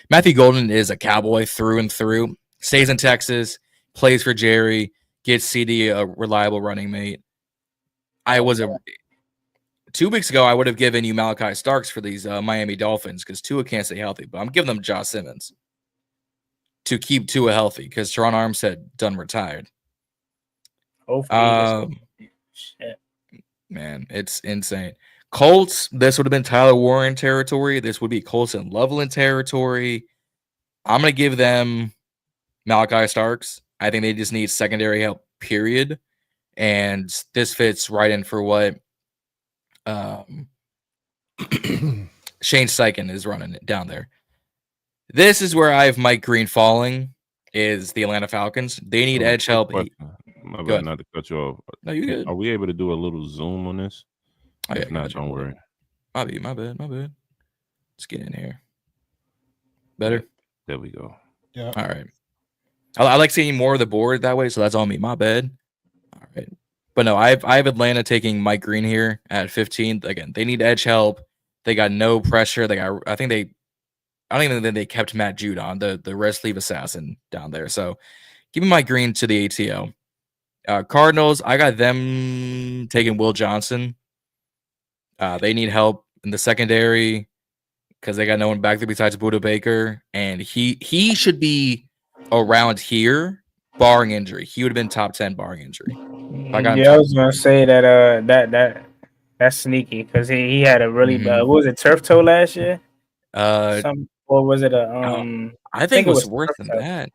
Matthew Golden is a Cowboy through and through. Stays in Texas, plays for Jerry, gets CD a reliable running mate. 2 weeks ago, I would have given you Malachi Starks for these Miami Dolphins because Tua can't stay healthy, but I'm giving them Josh Simmons to keep Tua healthy because Teron Armstead done retired. Shit. Man, it's insane. Colts, this would have been Tyler Warren territory. This would be Colts and Loveland territory. I'm going to give them Malachi Starks. I think they just need secondary help, period. And this fits right in for what Shane Steichen is running it down there. This is where I have Mike Green falling, is the Atlanta Falcons. They need edge help. My bad, not to cut you off. No, you good. Are we able to do a little zoom on this? Oh, yeah, if not, don't worry. My bad. Let's get in here. Better? There we go. Yeah. All right. I like seeing more of the board that way, so that's on me. My bad. All right. But no, I have Atlanta taking Mike Green here at 15. Again, they need edge help. They got no pressure. I don't even think they kept Matt Judon, the red sleeve assassin down there. So give me Mike Green to the ATO. Cardinals, I got them taking Will Johnson. They need help in the secondary because they got no one back there besides Buda Baker, and he should be around here, barring injury. He would have been top 10 barring injury. I was gonna say that that's sneaky because he had a really what was it, turf toe last year? Or was it a I think it was worse than that.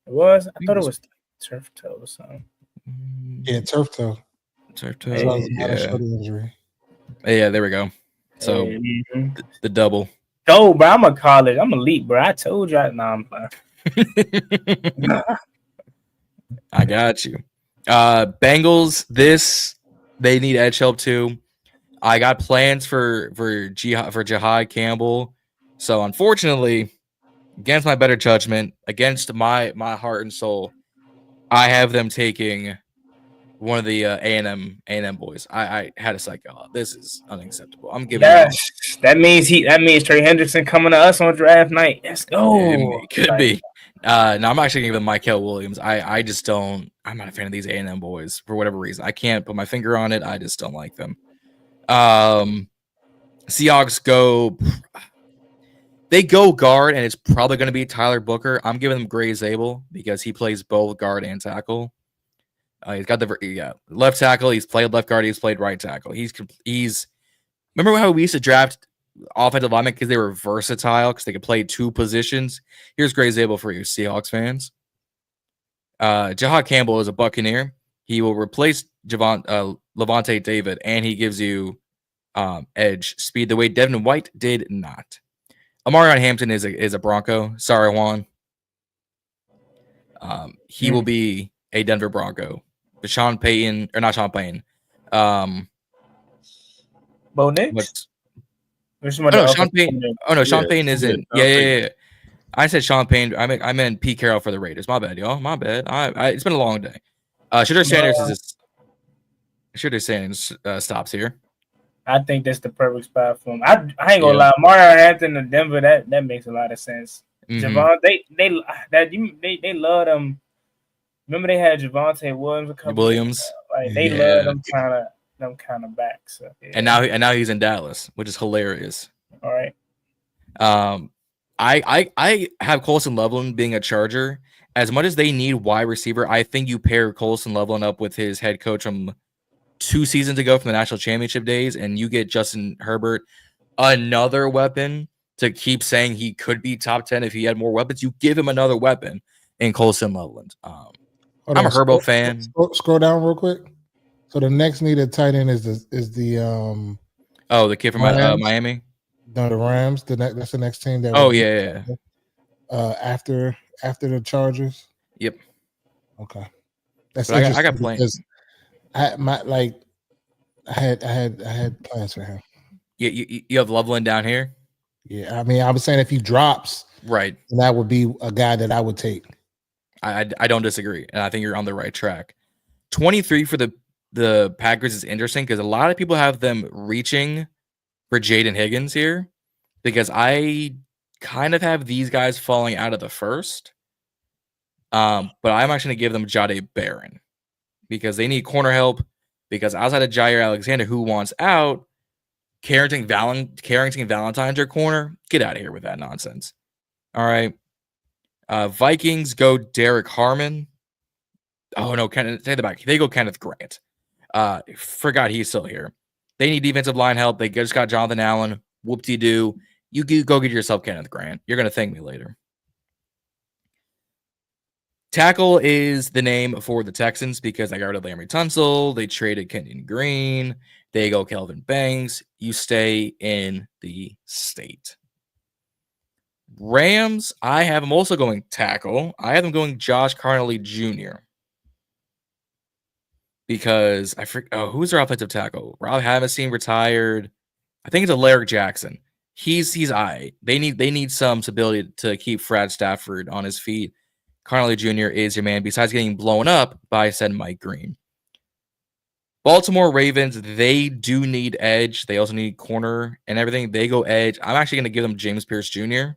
It was. I thought it was turf toe or something. Yeah, turf toe. Injury. Yeah, there we go. So the double. Oh, bro, I'm a college. I'm elite, bro. I told you. I'm playing. I got you. Bengals. They need edge help too. I got plans for Jihad Campbell. So unfortunately, against my better judgment, against my heart and soul, I have them taking one of the A&M boys. I had a psycho. This is unacceptable. I'm giving. Yes, that means Trey Hendrickson coming to us on draft night. Let's go. It could be. No, I'm actually giving Michael Williams. I just don't. I'm not a fan of these A&M boys for whatever reason. I can't put my finger on it. I just don't like them. Seahawks go. They go guard, and it's probably going to be Tyler Booker. I'm giving them Gray Zabel because he plays both guard and tackle. He's got the left tackle. He's played left guard. He's played right tackle. He's remember how we used to draft offensive linemen because they were versatile because they could play two positions. Here's Gray Zabel for you, Seahawks fans. Jihad Campbell is a Buccaneer. He will replace Levante David, and he gives you edge speed the way Devin White did not. Amarion Hampton is a Bronco. Sorry, Juan. He will be a Denver Bronco. But Sean Payton, or not Sean Payton. Bo Nix? Sean Payton. Oh no, Sean Payton isn't. Yeah. I said Sean Payton. I meant Pete Carroll for the Raiders. My bad, y'all. My bad. It's been a long day. Shedeur Sanders stops here. I think that's the perfect spot for him. I ain't gonna lie, Mario Hampton to Denver, that makes a lot of sense. Javon, they love them. Remember they had Javonte Williams. They love them kind of back. So and now he's in Dallas, which is hilarious. All right. I have Colson Loveland being a Charger. As much as they need wide receiver, I think you pair Colson Loveland up with his head coach from 2 seasons ago from the national championship days, and you get Justin Herbert, another weapon to keep saying he could be top 10 if he had more weapons. You give him another weapon in Colson Loveland. I'm a Herbo fan. Scroll down real quick. So the next needed tight end is the the kid from Miami. No, the Rams. That's the next team. After the Chargers. Yep. Okay. That's I got plans. I had plans for him. You have Loveland down here. Yeah, I mean, I was saying if he drops, right, that would be a guy that I would take. I don't disagree, and I think you're on the right track. 23 for the Packers is interesting because a lot of people have them reaching for Jaden Higgins here because I kind of have these guys falling out of the first. But I'm actually going to give them Jahdae Barron because they need corner help because outside of Jair Alexander, who wants out, Carrington Valentine's your corner. Get out of here with that nonsense. All right. Vikings go Derek Harmon. Oh, no, take the back. They go Kenneth Grant. Forgot he's still here. They need defensive line help. They just got Jonathan Allen. Whoop-de-doo. You go get yourself Kenneth Grant. You're going to thank me later. Tackle is the name for the Texans because they got rid of Larry Tunsil. They traded Kenyon Green. They go Kelvin Banks. You stay in the state. Rams, I have them also going tackle. I have them going Josh Carnley Jr. because I forget. Oh, who's their offensive tackle? Rob Havasine retired. I think it's Alaric Jackson. He's They need some stability to keep Fred Stafford on his feet. Connolly Jr. is your man. Besides getting blown up by said Mike Green. Baltimore Ravens, they do need edge. They also need corner and everything. They go edge. I'm actually going to give them James Pierce Jr.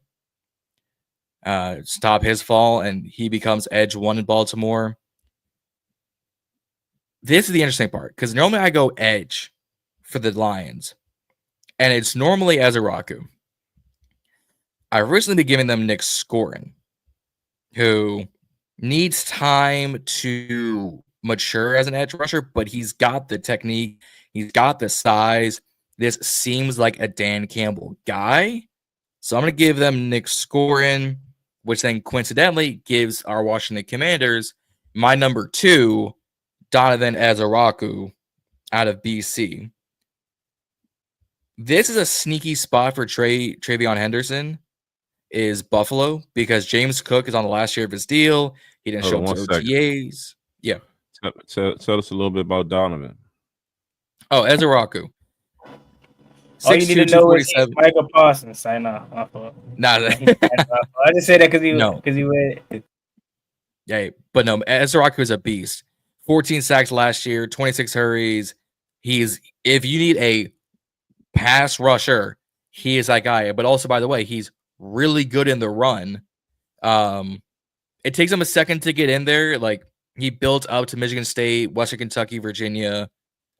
Stop his fall, and he becomes edge 1 in Baltimore. This is the interesting part, because normally I go edge for the Lions, and it's normally Ezeraku. I've recently been giving them Nick Scorin, who needs time to mature as an edge rusher, but he's got the technique, he's got the size. This seems like a Dan Campbell guy. So I'm going to give them Nick Scorin, which then coincidentally gives our Washington Commanders my number 2, Donovan Ezeraku out of BC. This is a sneaky spot for Travion Henderson is Buffalo, because James Cook is on the last year of his deal. He didn't show up to OTAs. Yeah. Tell us a little bit about Donovan. Oh, Ezeraku. All you need to know is Michael Parsons. I know. I just say that because he went. Yeah, but no, Ezeraku is a beast. 14 sacks last year, 26 hurries. If you need a pass rusher, he is that guy. But also, by the way, he's really good in the run. It takes him a second to get in there. Like, he built up to Michigan State, Western Kentucky, Virginia,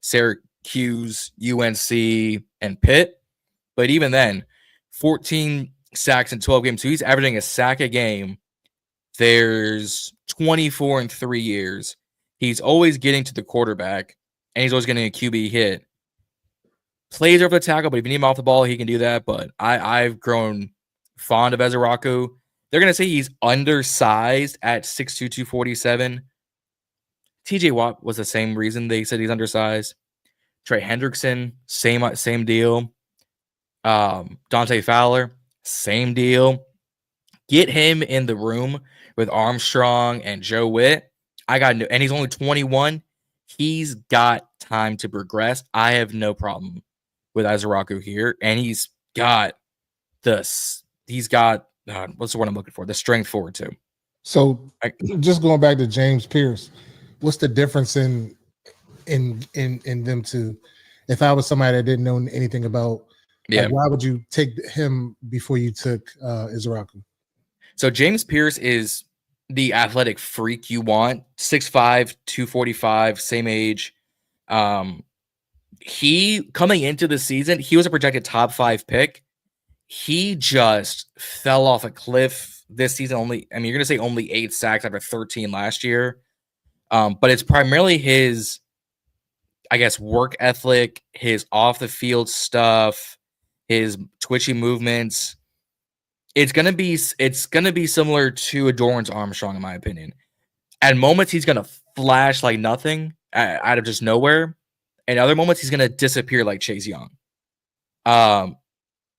Syracuse, UNC, and Pitt. But even then, 14 sacks in 12 games. So he's averaging a sack a game. There's 24 in 3 years. He's always getting to the quarterback, and he's always getting a QB hit. Plays over the tackle, but if you need him off the ball, he can do that. But I've grown fond of Ezeraku. They're going to say he's undersized at 6'2", 247. TJ Watt was the same reason they said he's undersized. Trey Hendrickson, same deal. Dante Fowler, same deal. Get him in the room with Armstrong and Joe Witt. And he's only 21. He's got time to progress. I have no problem with Ezeraku here, and he's got what's the word I'm looking for? The strength forward too. So just going back to James Pierce, what's the difference in them two? If I was somebody that didn't know anything about, why would you take him before you took Ezeraku? So James Pierce is the athletic freak you want. 6'5", 245, same age. He coming into the season, he was a projected top 5 pick. He just fell off a cliff this season. You're going to say only 8 sacks after 13 last year. But it's primarily his, I guess, work ethic, his off the field stuff, his twitchy movements. It's gonna be similar to a Dorrance Armstrong, in my opinion. At moments, he's gonna flash like nothing out of just nowhere, and other moments he's gonna disappear like Chase Young. I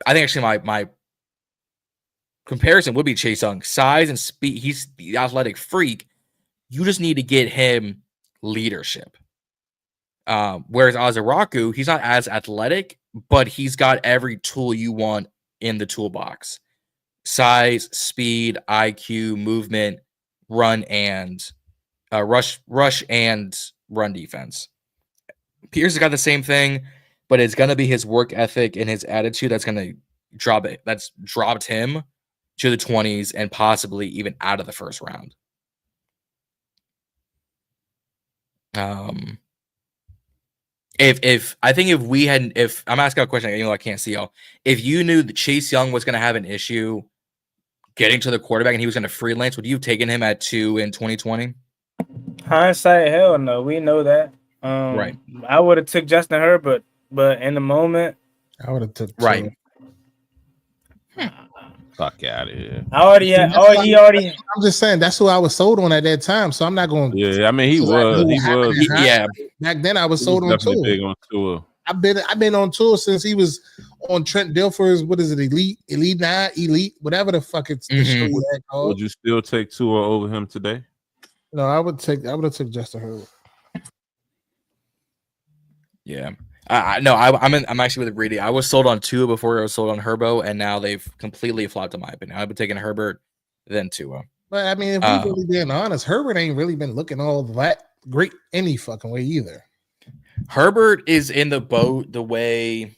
think actually my comparison would be Chase Young. Size and speed, he's the athletic freak. You just need to get him leadership. Whereas Ezeraku, he's not as athletic, but he's got every tool you want in the toolbox. Size, speed, IQ, movement, run, and rush and run defense. Pierce has got the same thing, but it's going to be his work ethic and his attitude that's going to drop it. That's dropped him to the 20s and possibly even out of the first round. If I'm asking a question, I can't see y'all. If you knew that Chase Young was going to have an issue getting to the quarterback and he was going to freelance, would you have taken him at 2 in 2020? Hindsight, hell no. We know that. Right. I would have took Justin Herbert, but in the moment, I would have took right. Fuck out of here. I'm just saying that's who I was sold on at that time. So I'm not going. Yeah, I mean he was. Yeah. Back then I was sold on tour. Big on tour. I've been on tour since he was on Trent Dilfer's. What is it? Elite 9, Elite, whatever the fuck it's the show you had called. Would you still take Tua over him today? No, I would have took Justin Herbert. Yeah. I'm actually with Brady. I was sold on Tua before I was sold on Herbo, and now they've completely flopped in my opinion. I've been taking Herbert, then Tua. But I mean, if we're really being honest, Herbert ain't really been looking all that great any fucking way either. Herbert is in the boat the way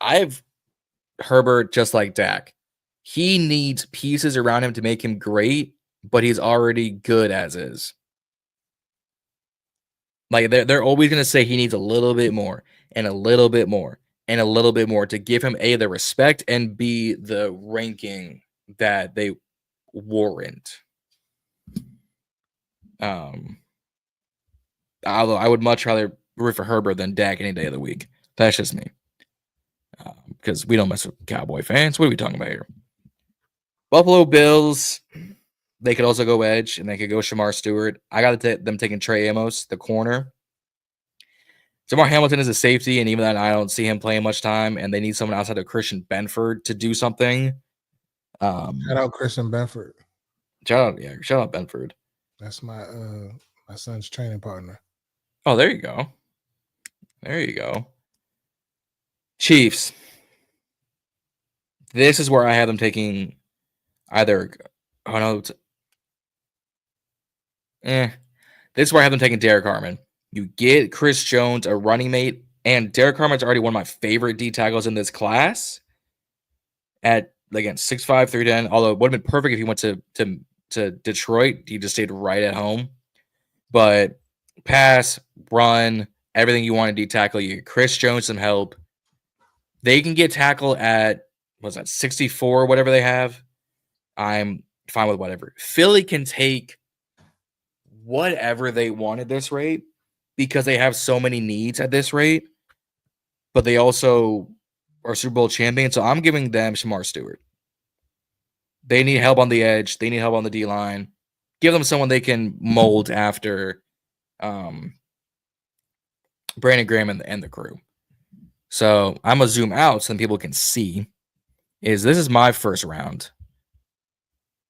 I've Herbert just like Dak. He needs pieces around him to make him great, but he's already good as is. Like they're always going to say he needs a little bit more and a little bit more and a little bit more to give him A, the respect, and B, the ranking that they warrant. Although I would much rather root for Herbert than Dak any day of the week. That's just me. Because we don't mess with Cowboy fans. What are we talking about here? Buffalo Bills, they could also go edge, and they could go Shamar Stewart. I got them taking Trey Amos, the corner. Jamar Hamilton is a safety, and even then, I don't see him playing much time, and they need someone outside of Christian Benford to do something. Shout out Christian Benford. Shout out Benford. That's my son's training partner. Oh, there you go. There you go. Chiefs. This is where I have them taking either. Oh no. This is where I have them taking Derek Harmon. You get Chris Jones, a running mate, and Derek Harmon's already one of my favorite D tackles in this class. At again 6'5", 310. Although it would have been perfect if he went to Detroit. He just stayed right at home. But pass, run, everything you want to D tackle. You get Chris Jones some help. They can get tackle at what's that 64, whatever they have. I'm fine with whatever. Philly can take whatever they want at this rate because they have so many needs at this rate, but they also are Super Bowl champions. So I'm giving them Shamar Stewart. They need help on the edge. They need help on the D-line. Give them someone they can mold after Brandon Graham and the crew. So I'm going to zoom out so that people can see. This is my first round.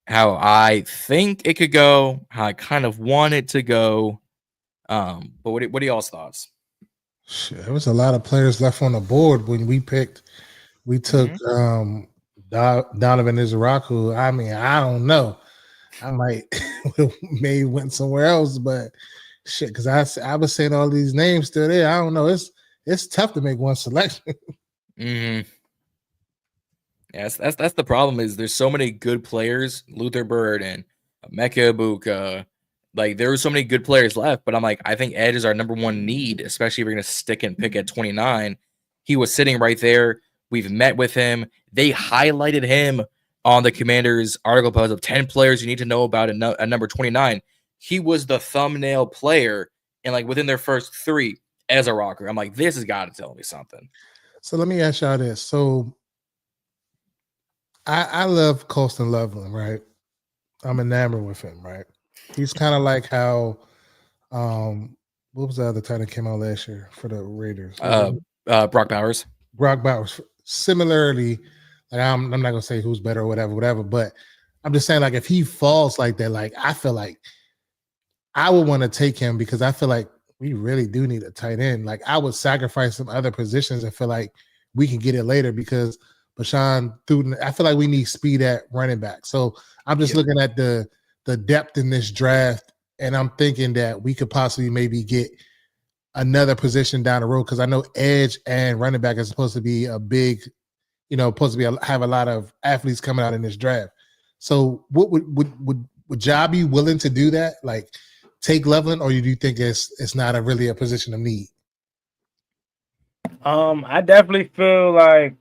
How I think it could go, how I kind of want it to go. But what are y'all's thoughts? Shit, there was a lot of players left on the board when we picked. We took Donovan Izaraku. I mean, I don't know. I might maybe went somewhere else, but shit, because I was saying all these names still there. I don't know. It's tough to make one selection. Yes, that's the problem. Is there's so many good players, Luther Bird and Emeka Ibuka. Like there were so many good players left, but I'm like, I think edge is our number one need, especially if you're gonna stick and pick at 29. He was sitting right there. We've met with him. They highlighted him on the Commanders article post of 10 players you need to know about at number 29. He was the thumbnail player, and like within their first 3 as a rocker. I'm like, this has got to tell me something. So let me ask y'all this. So I love Colston Loveland, right? I'm enamored with him, right? He's kind of like how what was the other tight that came out last year for the Raiders? Brock Bowers. Brock Bowers. Similarly, like I'm not gonna say who's better or whatever, but I'm just saying, like, if he falls like that, like I feel like I would want to take him because I feel like we really do need a tight end. Like I would sacrifice some other positions and feel like we can get it later because Bashan Thuden, I feel like we need speed at running back. So I'm just looking at the depth in this draft, and I'm thinking that we could possibly maybe get another position down the road because I know edge and running back is supposed to be a big, supposed to be have a lot of athletes coming out in this draft. So what would y'all be willing to do that? Like take Loveland, or do you think it's not really a position of need? I definitely feel like,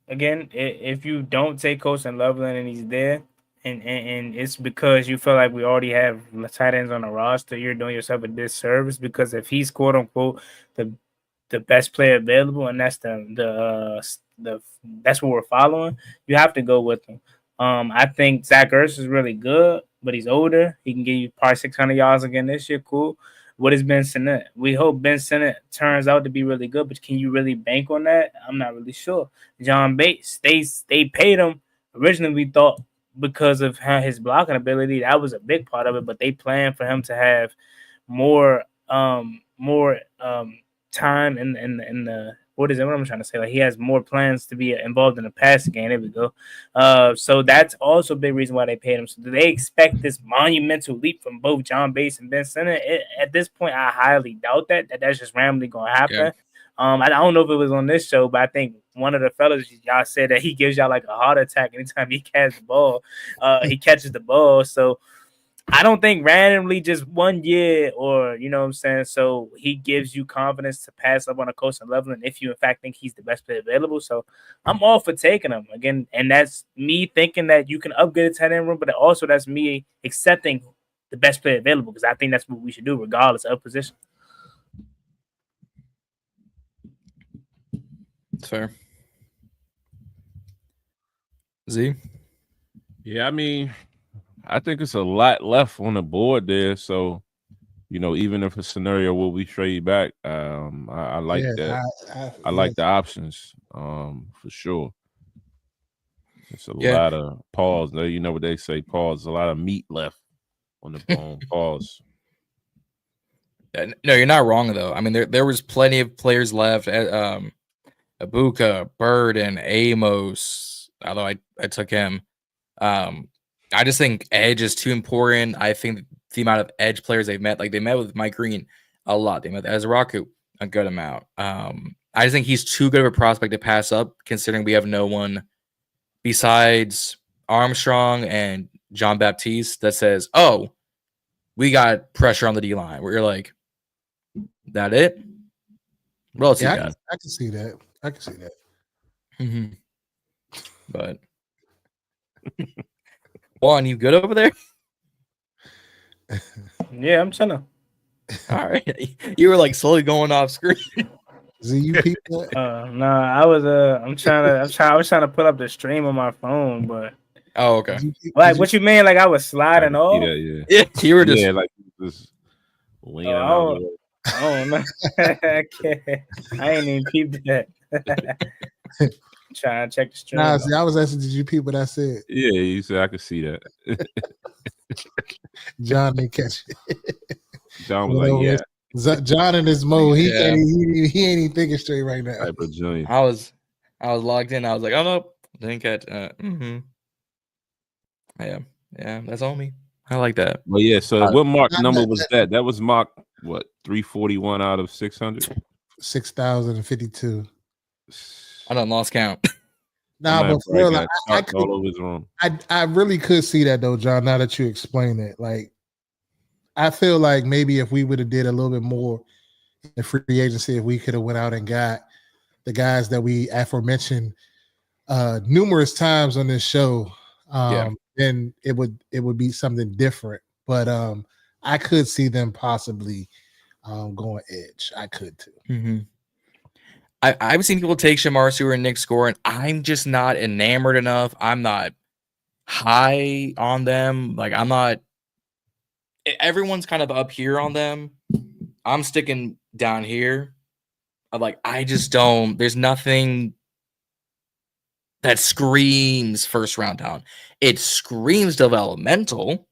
again, if you don't take Colston Loveland and he's there, and it's because you feel like we already have tight ends on the roster, you're doing yourself a disservice because if he's quote unquote the best player available, and that's that's what we're following, you have to go with him. I think Zach Ertz is really good, but he's older. He can give you probably 600 yards again this year. Cool. What is Ben Sinnott? We hope Ben Sinnott turns out to be really good, but can you really bank on that? I'm not really sure. John Bates, they paid him. Originally, we thought because of his blocking ability, that was a big part of it, but they planned for him to have more time in the what is it? What am I trying to say? Like he has more plans to be involved in the passing game. There we go. So that's also a big reason why they paid him. So do they expect this monumental leap from both John Bates and Ben Simmons? At this point, I highly doubt that's just randomly going to happen. Yeah. I don't know if it was on this show, but I think one of the fellas y'all said that he gives y'all like a heart attack anytime he catches the ball. He catches the ball. So I don't think randomly just 1 year or, you know what I'm saying? So he gives you confidence to pass up on a coaching level. And if you, in fact, think he's the best player available. So I'm all for taking him again. And that's me thinking that you can upgrade the tight end room, but also that's me accepting the best player available because I think that's what we should do regardless of position. Fair. Z? Yeah, I mean, I think it's a lot left on the board there. So, you know, even if a scenario where we trade back, I like that. I like the options for sure. It's a lot of pause. You know what they say, pause. A lot of meat left on the bone. Pause. No, you're not wrong, though. I mean, there was plenty of players left. Ibuka, Bird, and Amos, although I took him. I just think edge is too important. I think the amount of edge players they've met, like they met with Mike Green a lot. They met Ezraku a good amount. I just think he's too good of a prospect to pass up, considering we have no one besides Armstrong and John Baptiste that says, "Oh, we got pressure on the D line." Where you're like, "That it?" What else you got? I can see that. I can see that. Mm-hmm. But. Juan, you good over there? Yeah, I'm chilling. All right, you were like slowly going off screen. Z, you people? No, I was I was trying to put up the stream on my phone, but okay. What you mean? Like I was sliding off? Yeah. You were just like just leaning out. Oh no, I ain't even peeped that. Trying to check the stream. Nah, see, I was asking, did you peep what I said? Yeah, you said I could see that. John didn't catch it. John was like, yeah. John in his mode, he ain't even thinking straight right now. I was logged in. I was like, oh no, didn't catch. Yeah, that's on me. I like that. Well, yeah. So what mark number was that? That was mark what 341 out of 600? 6,052. I done lost count. Nah, but for real, all over his room. I really could see that though, John. Now that you explain it, like I feel like maybe if we would have did a little bit more in free agency, if we could have went out and got the guys that we aforementioned numerous times on this show, then it would be something different. But I could see them possibly going edge. I could too. Mm-hmm. I've seen people take Shamar Stewart and Nick Score, and I'm just not enamored enough. I'm not high on them. Like I'm not. Everyone's kind of up here on them. I'm sticking down here. I just don't. There's nothing that screams first round down. It screams developmental.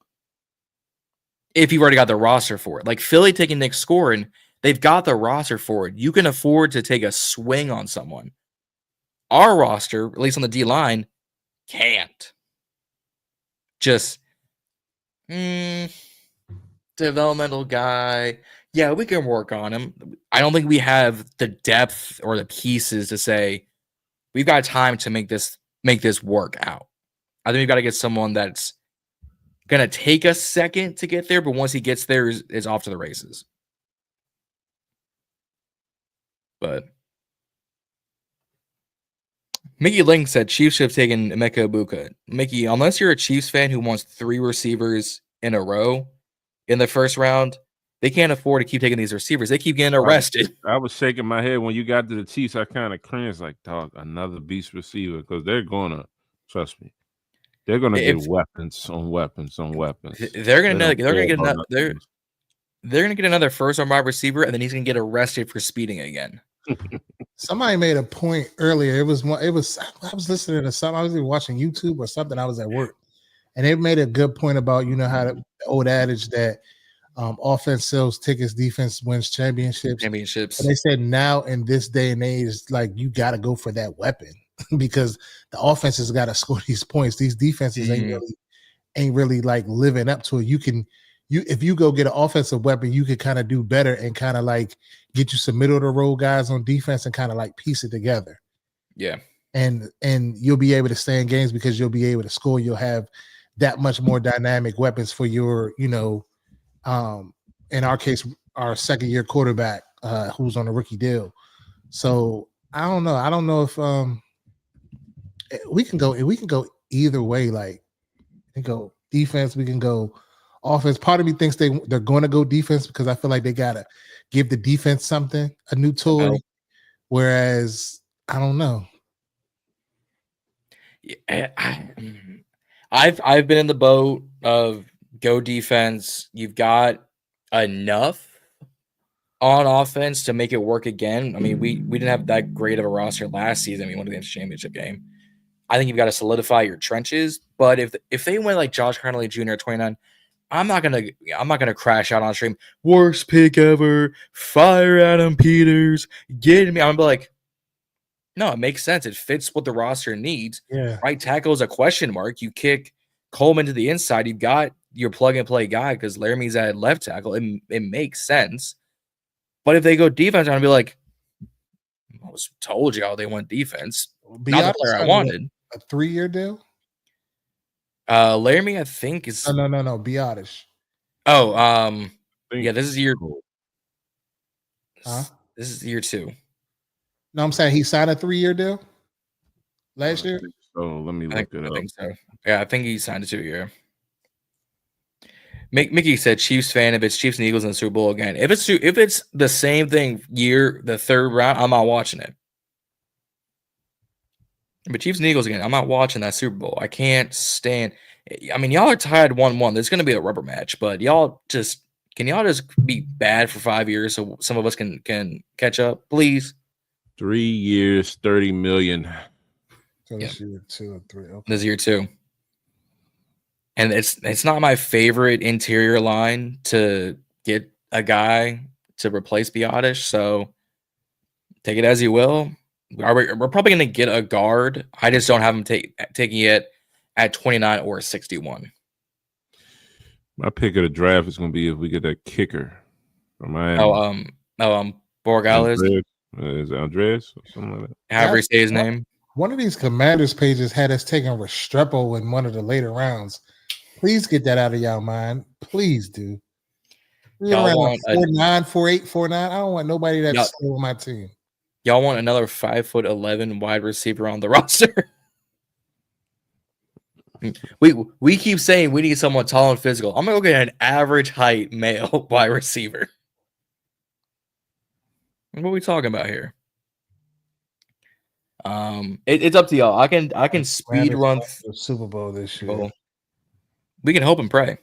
If you've already got the roster for it, like Philly taking Nick Score and. They've got the roster for it. You can afford to take a swing on someone. Our roster, at least on the D line, can't. Just developmental guy. Yeah, we can work on him. I don't think we have the depth or the pieces to say we've got time to make this work out. I think we've got to get someone that's gonna take a second to get there, but once he gets there, is off to the races. But Mickey Link said Chiefs should have taken Emeka Ibuka. Mickey, unless you're a Chiefs fan who wants 3 receivers in a row in the first round, they can't afford to keep taking these receivers. They keep getting arrested. I was shaking my head when you got to the Chiefs. I kind of cringed like, dog, another beast receiver, because they're gonna trust me. They're gonna get weapons on weapons on weapons. They're gonna get another first round wide receiver, and then he's gonna get arrested for speeding again. Somebody made a point earlier. I was listening to something. I was either watching YouTube or something. I was at work, and they made a good point about how the old adage that Offense sells tickets, defense wins championships. But they said now in this day and age, like you got to go for that weapon because the offense has got to score these points. These defenses ain't really like living up to it. If you go get an offensive weapon, you could kind of do better and kind of like get you some middle of the road guys on defense and kind of like piece it together. Yeah. And you'll be able to stay in games because you'll be able to score. You'll have that much more dynamic weapons for your, in our case, our second year quarterback who's on a rookie deal. So I don't know. I don't know if we can go either way. Like we can go defense, we can go offense. Part of me thinks they're going to go defense because I feel like they gotta give the defense something, a new toy. Whereas I don't know. Yeah, I've been in the boat of go defense. You've got enough on offense to make it work again. I mean, we didn't have that great of a roster last season. We won the championship game. I think you've got to solidify your trenches. But if they went like Josh Connolly Jr. at 29, I'm not gonna crash out on stream. Worst pick ever. Fire Adam Peters. Get me. I'm gonna be like, no, it makes sense. It fits what the roster needs. Yeah. Right tackle is a question mark. You kick Coleman to the inside. You've got your plug and play guy because Laramie's at left tackle. It makes sense. But if they go defense, I'm gonna be like, I was told y'all they want defense. Not the player I wanted. A 3-year deal. Laramie, I think is no. Biotish. Oh, yeah. This is year. Huh? This is year 2. No, I'm saying he signed a 3-year deal last year. So let me look it up. I think so. Yeah, I think he signed a 2-year. Mickey said Chiefs fan. If it's Chiefs and Eagles in the Super Bowl again, if it's the same thing year, the third round, I'm not watching it. But Chiefs and Eagles again, I'm not watching that Super Bowl. I can't stand. I mean, y'all are tied 1-1. There's going to be a rubber match, but y'all just be bad for 5 years so some of us can catch up, please. 3 years, $30 million. So this year 2 or 3. Okay. This year 2. And it's not my favorite interior line to get a guy to replace Biotish, so take it as you will. We're probably going to get a guard. I just don't have him taking it at 29 or 61. My pick of the draft is going to be if we get a kicker from Miami. Borgales. Is it Andres or something like that? However you say his name. One of these Commanders pages had us taking Restrepo in one of the later rounds. Please get that out of y'all mind. Please do. We're around 4'9", 4'8", 4'9". I don't want nobody that's slow on my team. Y'all want another 5'11" wide receiver on the roster? We keep saying we need someone tall and physical. I'm gonna go get an average height male wide receiver. What are we talking about here? It's up to y'all. I can speed run the Super Bowl this year. We can hope and pray.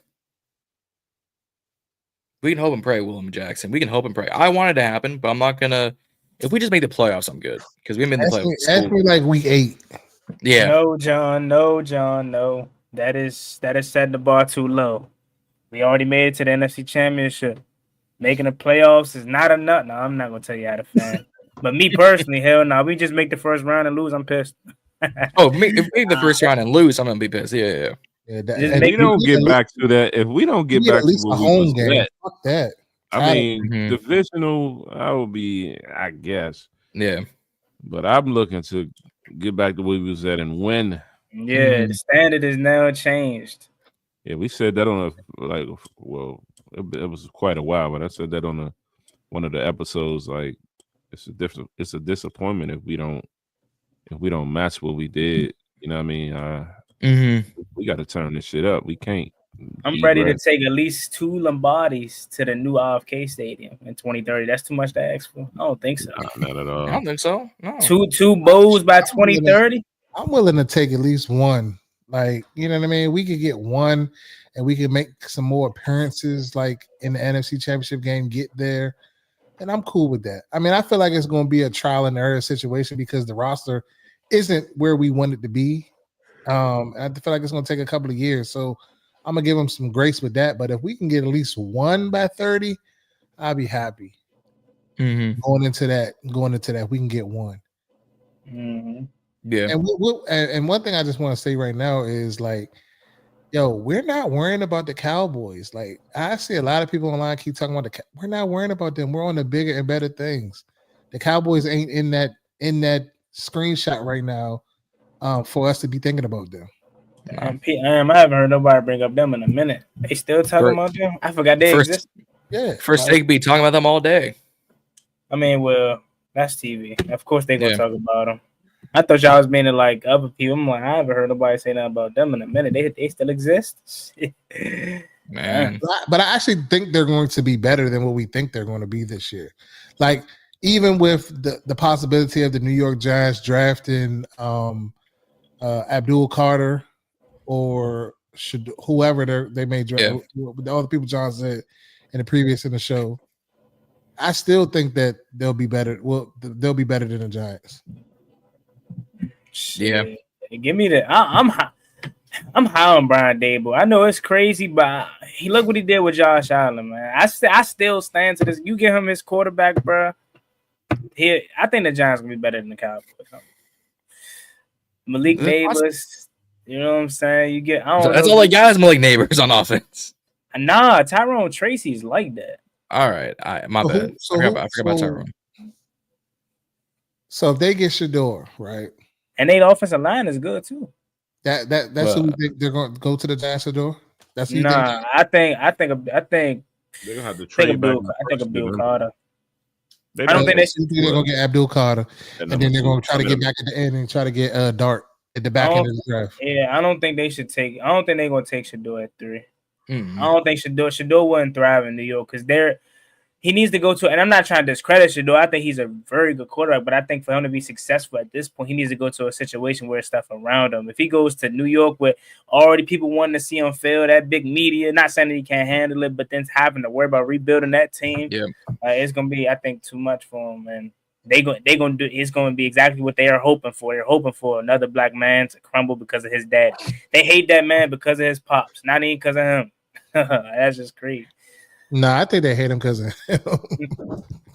William Jackson. We can hope and pray. I want it to happen, but I'm not gonna. If we just make the playoffs, I'm good because we've been in the playoffs. Ask me like week 8. Yeah. No, John. No. That is setting the bar too low. We already made it to the NFC Championship. Making the playoffs is not enough. No, I'm not gonna tell you how to fan. But me personally, hell no. We just make the first round and lose. I'm pissed. If we make the first round and lose, I'm gonna be pissed. Yeah. If we don't get back to that, if we don't get back at least to a home game, fuck that. I mean, divisional, I will be, I guess. Yeah. But I'm looking to get back to where we was at and win. Yeah, the standard is now changed. Yeah, we said that on it was quite a while, but I said that on one of the episodes. Like, it's a disappointment if we don't match what we did. You know what I mean? We got to turn this shit up. We can't. I'm ready to take at least 2 Lombardis to the new RFK Stadium in 2030. That's too much to ask for. I don't think so. Not at all. I don't think so. No. Two bowls by 2030. I'm willing to take at least one. Like, you know what I mean? We could get one and we could make some more appearances like in the NFC Championship game, get there. And I'm cool with that. I mean, I feel like it's going to be a trial and error situation because the roster isn't where we want it to be. I feel like it's going to take a couple of years. So I'm gonna give him some grace with that. But if we can get at least one by 30, I'll be happy. Mm-hmm. Going into that, we can get one. Mm-hmm. Yeah. And one thing I just want to say right now is like, yo, we're not worrying about the Cowboys. Like I see a lot of people online keep talking about we're not worrying about them. We're on the bigger and better things. The Cowboys ain't in that screenshot right now for us to be thinking about them. I haven't heard nobody bring up them in a minute. They still talking about them? I forgot they exist. Yeah. First, they could be talking about them all day. I mean, well, that's TV. Of course they gonna talk about them. I thought y'all was meaning like other people. I'm like, I haven't heard nobody say nothing about them in a minute. They still exist. Man. But I actually think they're going to be better than what we think they're going to be this year. Like, even with the possibility of the New York Giants drafting Abdul Carter or whoever they may draft, all the people John said in the show, I still think that they'll be better. Well, they'll be better than the Giants. Yeah, give me that. I'm high on Brian Dable. I know it's crazy, but look what he did with Josh Allen, man. I still stand to this. You give him his quarterback, bro. I think the Giants gonna be better than the Cowboys. Malik Neighbors, you know what I'm saying? You get. That's all they got is Malik Neighbors on offense. Nah, Tyrone Tracy's like that. All right, my bad. I forgot about Tyrone. So if they get Shador, right? And their offensive line is good too. That's who you think they're going to go to the Giants Shador? That's who you think? I think they're gonna have to trade back. I think Abdul Carter. I don't think they're gonna get Abdul Carter, and then they're gonna try to get back at the end and try to get Dart at the back end of the draft. Yeah, I don't think they should take. I don't think they're gonna take Shador at 3. Mm-hmm. I don't think Shador wouldn't thrive in New York because he needs to go to, and I'm not trying to discredit Shador. I think he's a very good quarterback, but I think for him to be successful at this point, he needs to go to a situation where there's stuff around him. If he goes to New York with already people wanting to see him fail, that big media, not saying that he can't handle it, but then having to worry about rebuilding that team, it's going to be, I think, too much for him. And it's going to be exactly what they are hoping for. They're hoping for another black man to crumble because of his dad. They hate that man because of his pops, not even because of him. That's just crazy. No, I think they hate him because of him.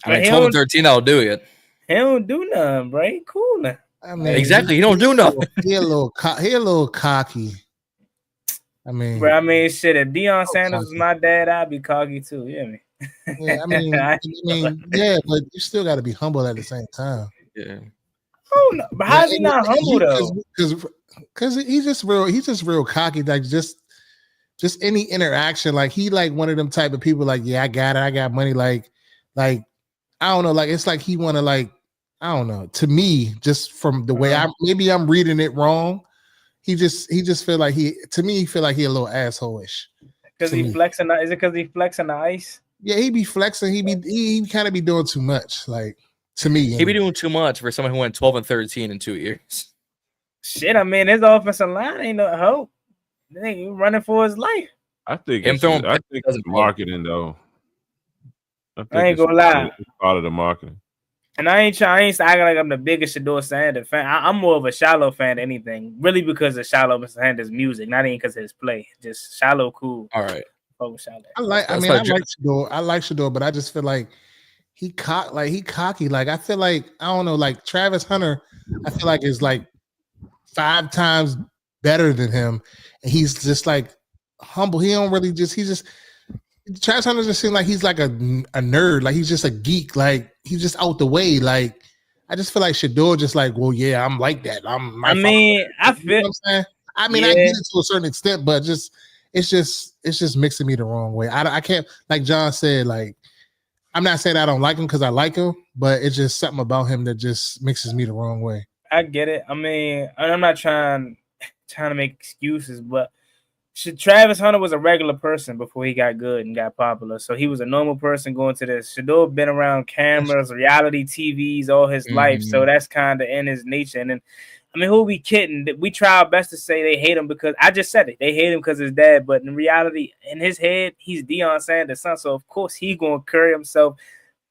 I mean, 12 and 13, I'll do it. He don't do nothing, bro. He cool now. I mean, exactly. He don't do nothing. He a little cocky. I mean, bro. I mean, shit. If Deion Sanders was my dad, I'd be cocky too. You hear me? Yeah, I mean, yeah, but you still got to be humble at the same time. Yeah. Oh no, but how's he not humble though? Because he's just real. He's just real cocky. Like just any interaction, like he like one of them type of people. Like, yeah, I got it. I got money. Like I don't know. Like it's like he want to like I don't know. To me, just from the way maybe I'm reading it wrong. He just feel like he feel like he a little asshole-ish. Because he flexing. Is it because he flexing the ice? Yeah, he be flexing. He kind of be doing too much. Like to me, he be doing too much for someone who went 12 and 13 in 2 years. Shit, I mean, his offensive line ain't no hope. He running for his life. I think it's marketing though. I ain't gonna lie. It's part of the marketing. And I ain't acting like I'm the biggest Shador Sanders fan. I'm more of a Shallow fan than anything. Really because of Shallow Sanders' music, not even because of his play. Just Shallow cool. All right. Oh, Shallow. I like Shador. I like Shador, but I just feel like he cocky. Like I feel like I don't know. Like Travis Hunter, I feel like is like 5 times better than him, and he's just like humble. He don't really Travis Hunter just seems like he's like a nerd, like he's just a geek, like he's just out the way. Like I just feel like Shador just like, well, yeah, I'm like that. I feel. You know what I'm saying? I mean, I get it to a certain extent, but it's just mixing me the wrong way. I can't, like John said, like I'm not saying I don't like him because I like him, but it's just something about him that just mixes me the wrong way. I get it. I mean, I'm not trying to make excuses, but Travis Hunter was a regular person before he got good and got popular. So he was a normal person going to this. Shador been around cameras, reality TVs all his life. So that's kind of in his nature. And then, I mean, who we kidding? We try our best to say they hate him because I just said it. They hate him because his dad. But in reality, in his head, he's Deion Sanders' son. So, of course, he's going to carry himself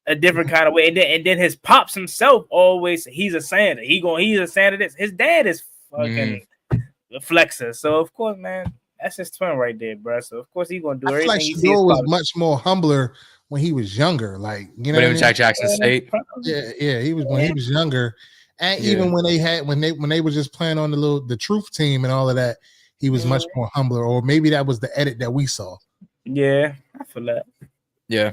a different kind of way. And then his pops himself always, he's a Sanders. He's a Sanders. His dad is fucking flexer. So, of course, man. That's his twin right there, bro. So of course he's gonna do I feel everything like he Shador was sees. much more humbler when he was younger. Like, you know But what I it was mean? Jackson State. Yeah, he was when he was younger. And even when they were just playing on the truth team and all of that, he was much more humbler. Or maybe that was the edit that we saw. Yeah, I feel that. Yeah.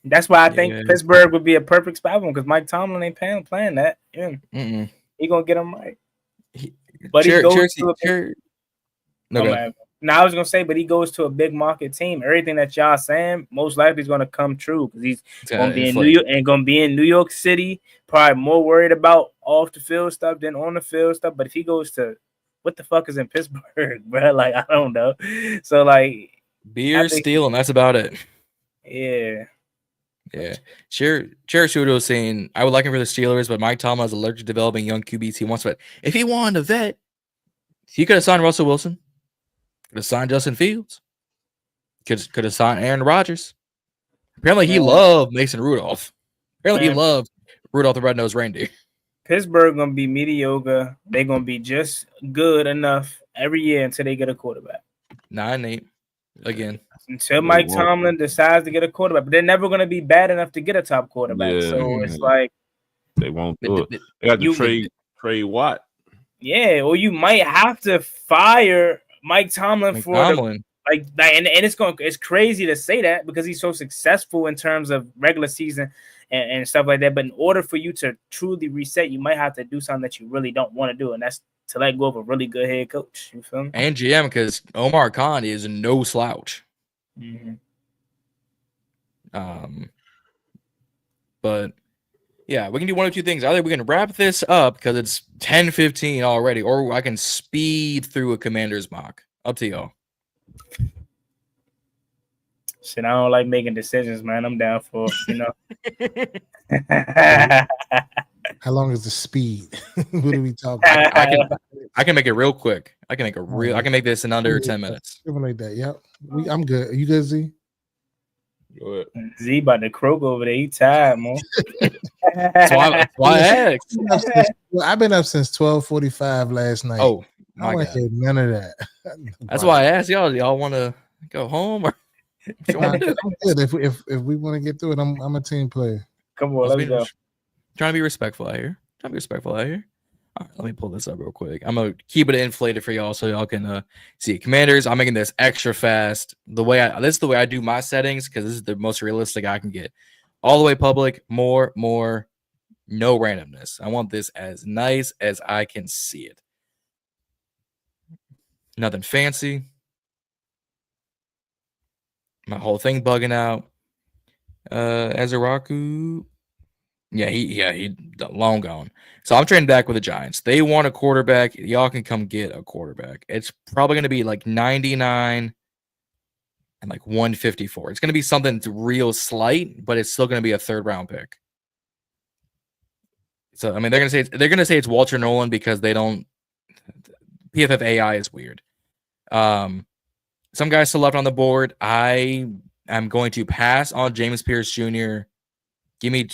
That's why I think Pittsburgh would be a perfect spot for him because Mike Tomlin ain't playing that. Yeah. He gonna get him right. But he goes to I was gonna say, but he goes to a big market team. Everything that y'all saying most likely is gonna come true because he's gonna be in New York and gonna be in New York City. Probably more worried about off the field stuff than on the field stuff. But if he goes to what the fuck is in Pittsburgh, bro? Like I don't know. So like beer, steel, and that's about it. Yeah. Yeah. Jared Shudo was saying, I would like him for the Steelers, but Mike Tomlin is allergic to developing young QBs he wants. But if he wanted a vet, he could have signed Russell Wilson, could have signed Justin Fields, could have signed Aaron Rodgers. Apparently, he loved Mason Rudolph. Apparently, he loved Rudolph the Red-Nosed Reindeer. Pittsburgh gonna be mediocre. They're gonna be just good enough every year until they get a quarterback. 9-8 again. Until Mike Tomlin decides to get a quarterback, but they're never going to be bad enough to get a top quarterback. Yeah, so it's like they won't do it. They got to trade Watt. Yeah, or you might have to fire Mike Tomlin and it's crazy to say that because he's so successful in terms of regular season and stuff like that. But in order for you to truly reset, you might have to do something that you really don't want to do, and that's to let go of a really good head coach. You feel me? And GM because Omar Khan is no slouch. But yeah, we can do one of two things. Either we can wrap this up because it's 10:15 already, or I can speed through a Commander's mock. Up to y'all. Shit, I don't like making decisions, man. I'm down for, How long is the speed? What are we talking about? I can make it real quick. I can make this in under 10 minutes. Something like that. Yep. I'm good. Are you good, Z? Good. Z about to croak over there. He tired, man. That's why I asked. I've been up since 12:45 last night. Oh, I don't hear none of that. That's why I asked y'all. Y'all want to go home or? If we want to get through it, I'm a team player. Come on, let's go. Trying to be respectful out here. All right, let me pull this up real quick. I'm gonna keep it inflated for y'all so y'all can see it. Commanders, I'm making this extra fast. This is the way I do my settings because this is the most realistic I can get. All the way public, more, no randomness. I want this as nice as I can see it. Nothing fancy. My whole thing bugging out. Azaraku. Yeah, he long gone. So I'm trading back with the Giants. They want a quarterback. Y'all can come get a quarterback. It's probably going to be like 99 and like 154. It's going to be something real slight, but it's still going to be a third round pick. So I mean, they're going to say it's Walter Nolan because they don't. PFF AI is weird. Some guys still left on the board. I am going to pass on James Pierce Jr. Give me.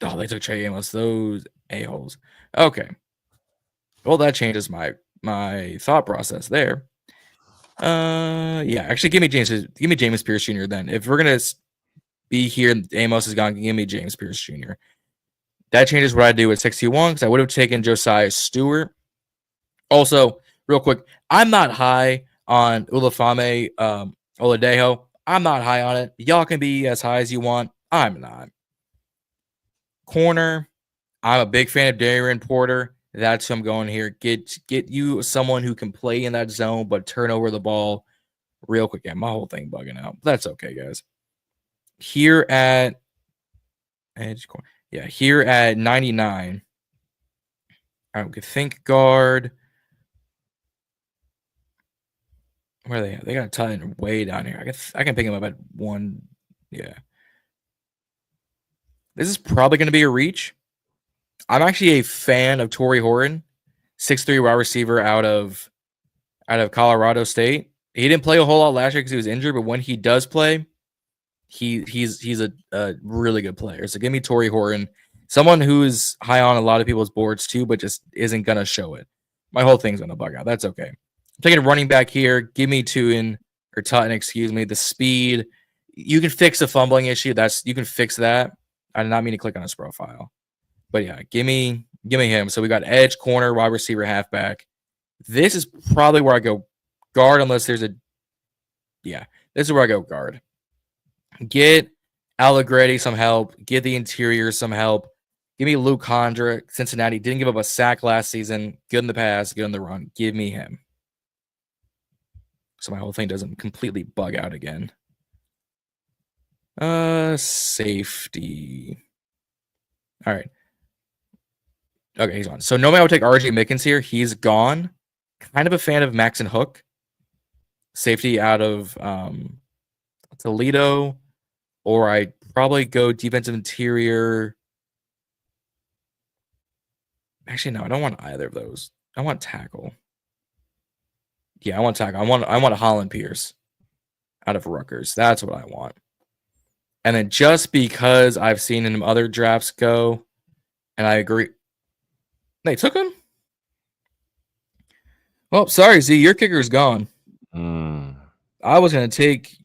Oh, they took Trey Amos. Those a-holes. Okay. Well, that changes my thought process there. Yeah, actually, give me James Pierce Jr. Then. If we're gonna be here, Amos is gone. Give me James Pierce Jr. That changes what I do at 61 because I would have taken Josiah Stewart. Also, real quick, I'm not high on Olafame Oladejo. I'm not high on it. Y'all can be as high as you want. I'm not. Corner, I'm a big fan of Darren Porter. That's who I'm going here. Get you someone who can play in that zone but turn over the ball real quick. Yeah, my whole thing bugging out. That's okay, guys. Here at 99. I would think guard. Where are they at? They got a tight end way down here. I can pick him up at 1. Yeah. This is probably going to be a reach. I'm actually a fan of Torrey Horton, 6'3" wide receiver out of Colorado State. He didn't play a whole lot last year because he was injured, but when he does play, he's a really good player. So give me Torrey Horton, someone who's high on a lot of people's boards too, but just isn't going to show it. My whole thing's going to bug out. That's okay. taking a running back here. Give me Tutton, excuse me. The speed. You can fix the fumbling issue. You can fix that. I did not mean to click on his profile. But yeah, give me him. So we got edge, corner, wide receiver, halfback. This is probably where I go guard unless there's this is where I go guard. Get Allegretti some help. Give the interior some help. Give me Luke Hondra. Cincinnati didn't give up a sack last season. Good in the pass, good in the run. Give me him. So my whole thing doesn't completely bug out again. Safety. All right. Okay, he's on. So normally I would take RJ Mickens here. He's gone. Kind of a fan of Max and Hook. Safety out of Toledo. Or I'd probably go defensive interior. Actually, no, I don't want either of those. I want tackle. Yeah, I want tackle. I want a Holland Pierce out of Rutgers. That's what I want. And then just because I've seen in other drafts go, and I agree. They took him? Well, sorry, Z, your kicker is gone. I was gonna take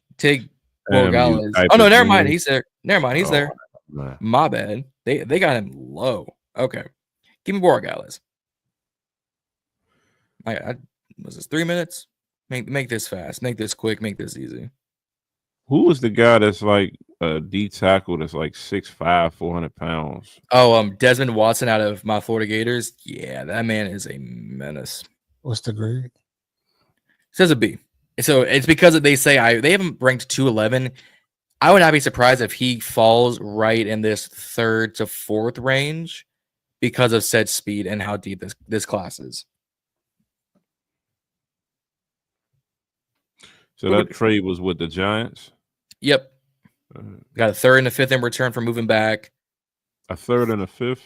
Borgales. Oh no, never mind. He's there. Never mind, he's there. Man. My bad. They got him low. Okay. Give me Borgales. I was this 3 minutes? Make this fast. Make this quick. Make this easy. Who was the guy that's like a D tackle that's like 6'5", 400 pounds? Oh, Desmond Watson out of my Florida Gators. Yeah, that man is a menace. What's the grade? It says a B. So it's because they say they haven't ranked 211. I would not be surprised if he falls right in this 3rd to 4th range because of said speed and how deep this class is. So that trade was with the Giants? Yep. Got a 3rd and a 5th in return for moving back. A 3rd and a 5th?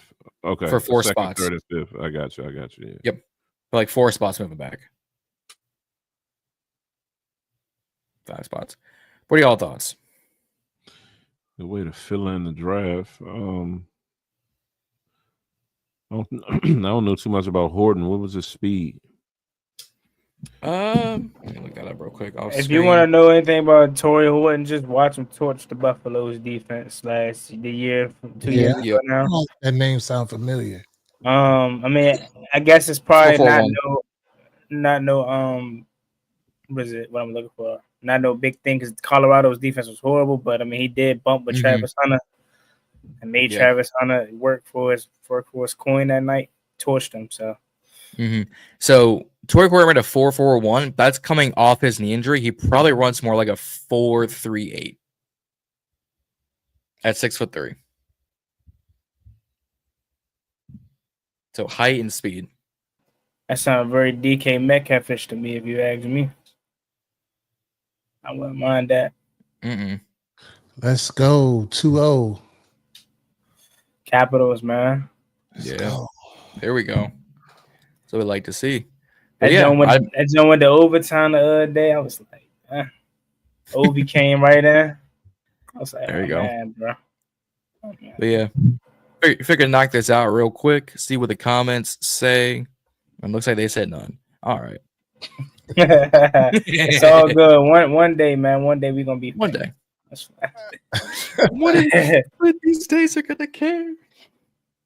Okay. For 4 spots. 3rd and 5th. I got you. Yeah. Yep. For like 4 spots moving back. 5 spots. What are y'all thoughts? The way to fill in the draft. I don't know too much about Horton. What was his speed? Let me look that up real quick. If you want to know anything about Torrey Horton, just watch him torch the Buffaloes defense the year 2 years ago now. That name sounds familiar. I mean, I guess it's probably not what is it? What I'm looking for? Not no big thing because Colorado's defense was horrible, but I mean he did bump with Travis Hunter and made Travis Hunter work for his coin that night, torched him. So Torrey Horton ran a 4.41. That's coming off his knee injury. He probably runs more like a 4.38 at 6'3". So height and speed. That sounds very DK Metcalf-ish to me, if you ask me. I wouldn't mind that. Let's go 2-0. Capitals, man. Let's go. There we go. So we'd like to see. That joint with the overtime the other day, I was like, Ovi came right in. I was like, there you go, man, bro. But yeah, figured to knock this out real quick. See what the comments say. It looks like they said none. All right. It's all good. One day, man. One day we're gonna be one day. That's fine. One these days are gonna care.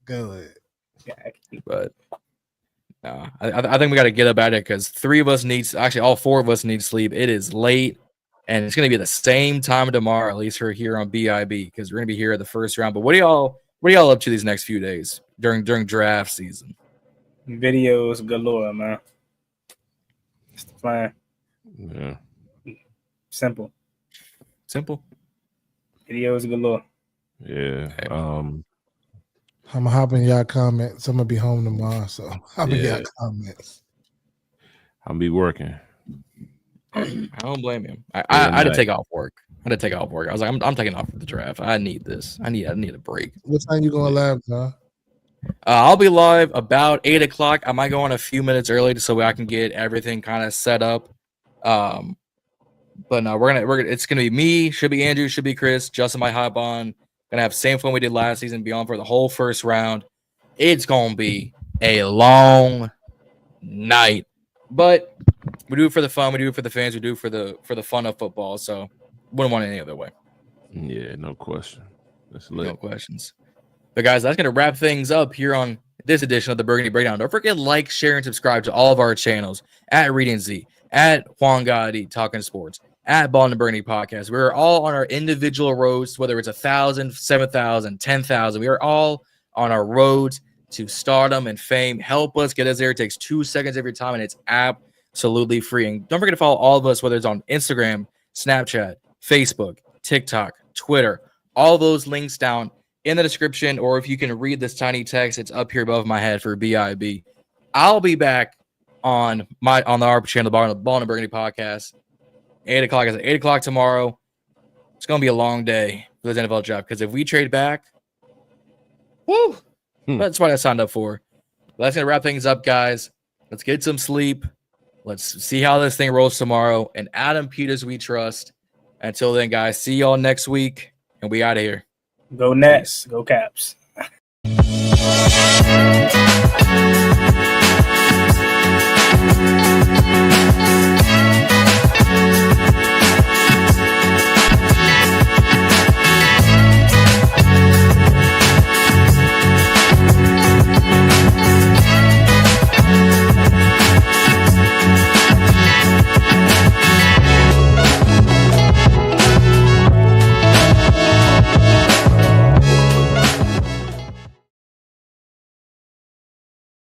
Good. But I think we got to get up at it because all 4 of us need sleep. It is late, and it's gonna be the same time tomorrow, at least for here on BIB, because we're gonna be here at the first round. But what are y'all up to these next few days during draft season? Videos galore, man. It's the plan. Yeah. Simple. Videos galore. Yeah. Okay. I'm gonna hop in y'all comments. I'm gonna be home tomorrow, so I'll be y'all comments. I'll be working. I don't blame you. I had to take off work. I was like, I'm taking off for the draft. I need this. I need a break. What time you going live, John? I'll be live about 8 o'clock. I might go on a few minutes early so I can get everything kind of set up. But no, it's gonna be me, should be Andrew, should be Chris, Justin might hop on. Gonna have same fun we did last season, be on for the whole first round. It's gonna be a long night. But We do it for the fun. We do it for the fans. We do it for the fun of football. So wouldn't want it any other way. Yeah, no question. That's lit. No questions. But guys, that's gonna wrap things up here on this edition of the Burgundy Breakdown. Don't forget like, share, and subscribe to all of our channels at Reading Z, at Juan Gotti Talking Sports, at Ball and Burgundy Podcast. We're all on our individual roads, whether it's 1,000, 7,000, 10,000. We are all on our roads to stardom and fame. Help us get us there. It takes 2 seconds of your time, and it's absolutely free. And don't forget to follow all of us, whether it's on Instagram, Snapchat, Facebook, TikTok, Twitter. All those links down in the description, or if you can read this tiny text, it's up here above my head for BIB. I'll be back on our channel, the Ball and Burgundy Podcast, 8 o'clock. It's at 8 o'clock tomorrow. It's gonna be a long day for this NFL draft because if we trade back, woo, that's what I signed up for. But that's gonna wrap things up, guys. Let's get some sleep. Let's see how this thing rolls tomorrow. And Adam Peters, we trust. Until then, guys, see y'all next week, and we out of here. Go Nets. Go Caps.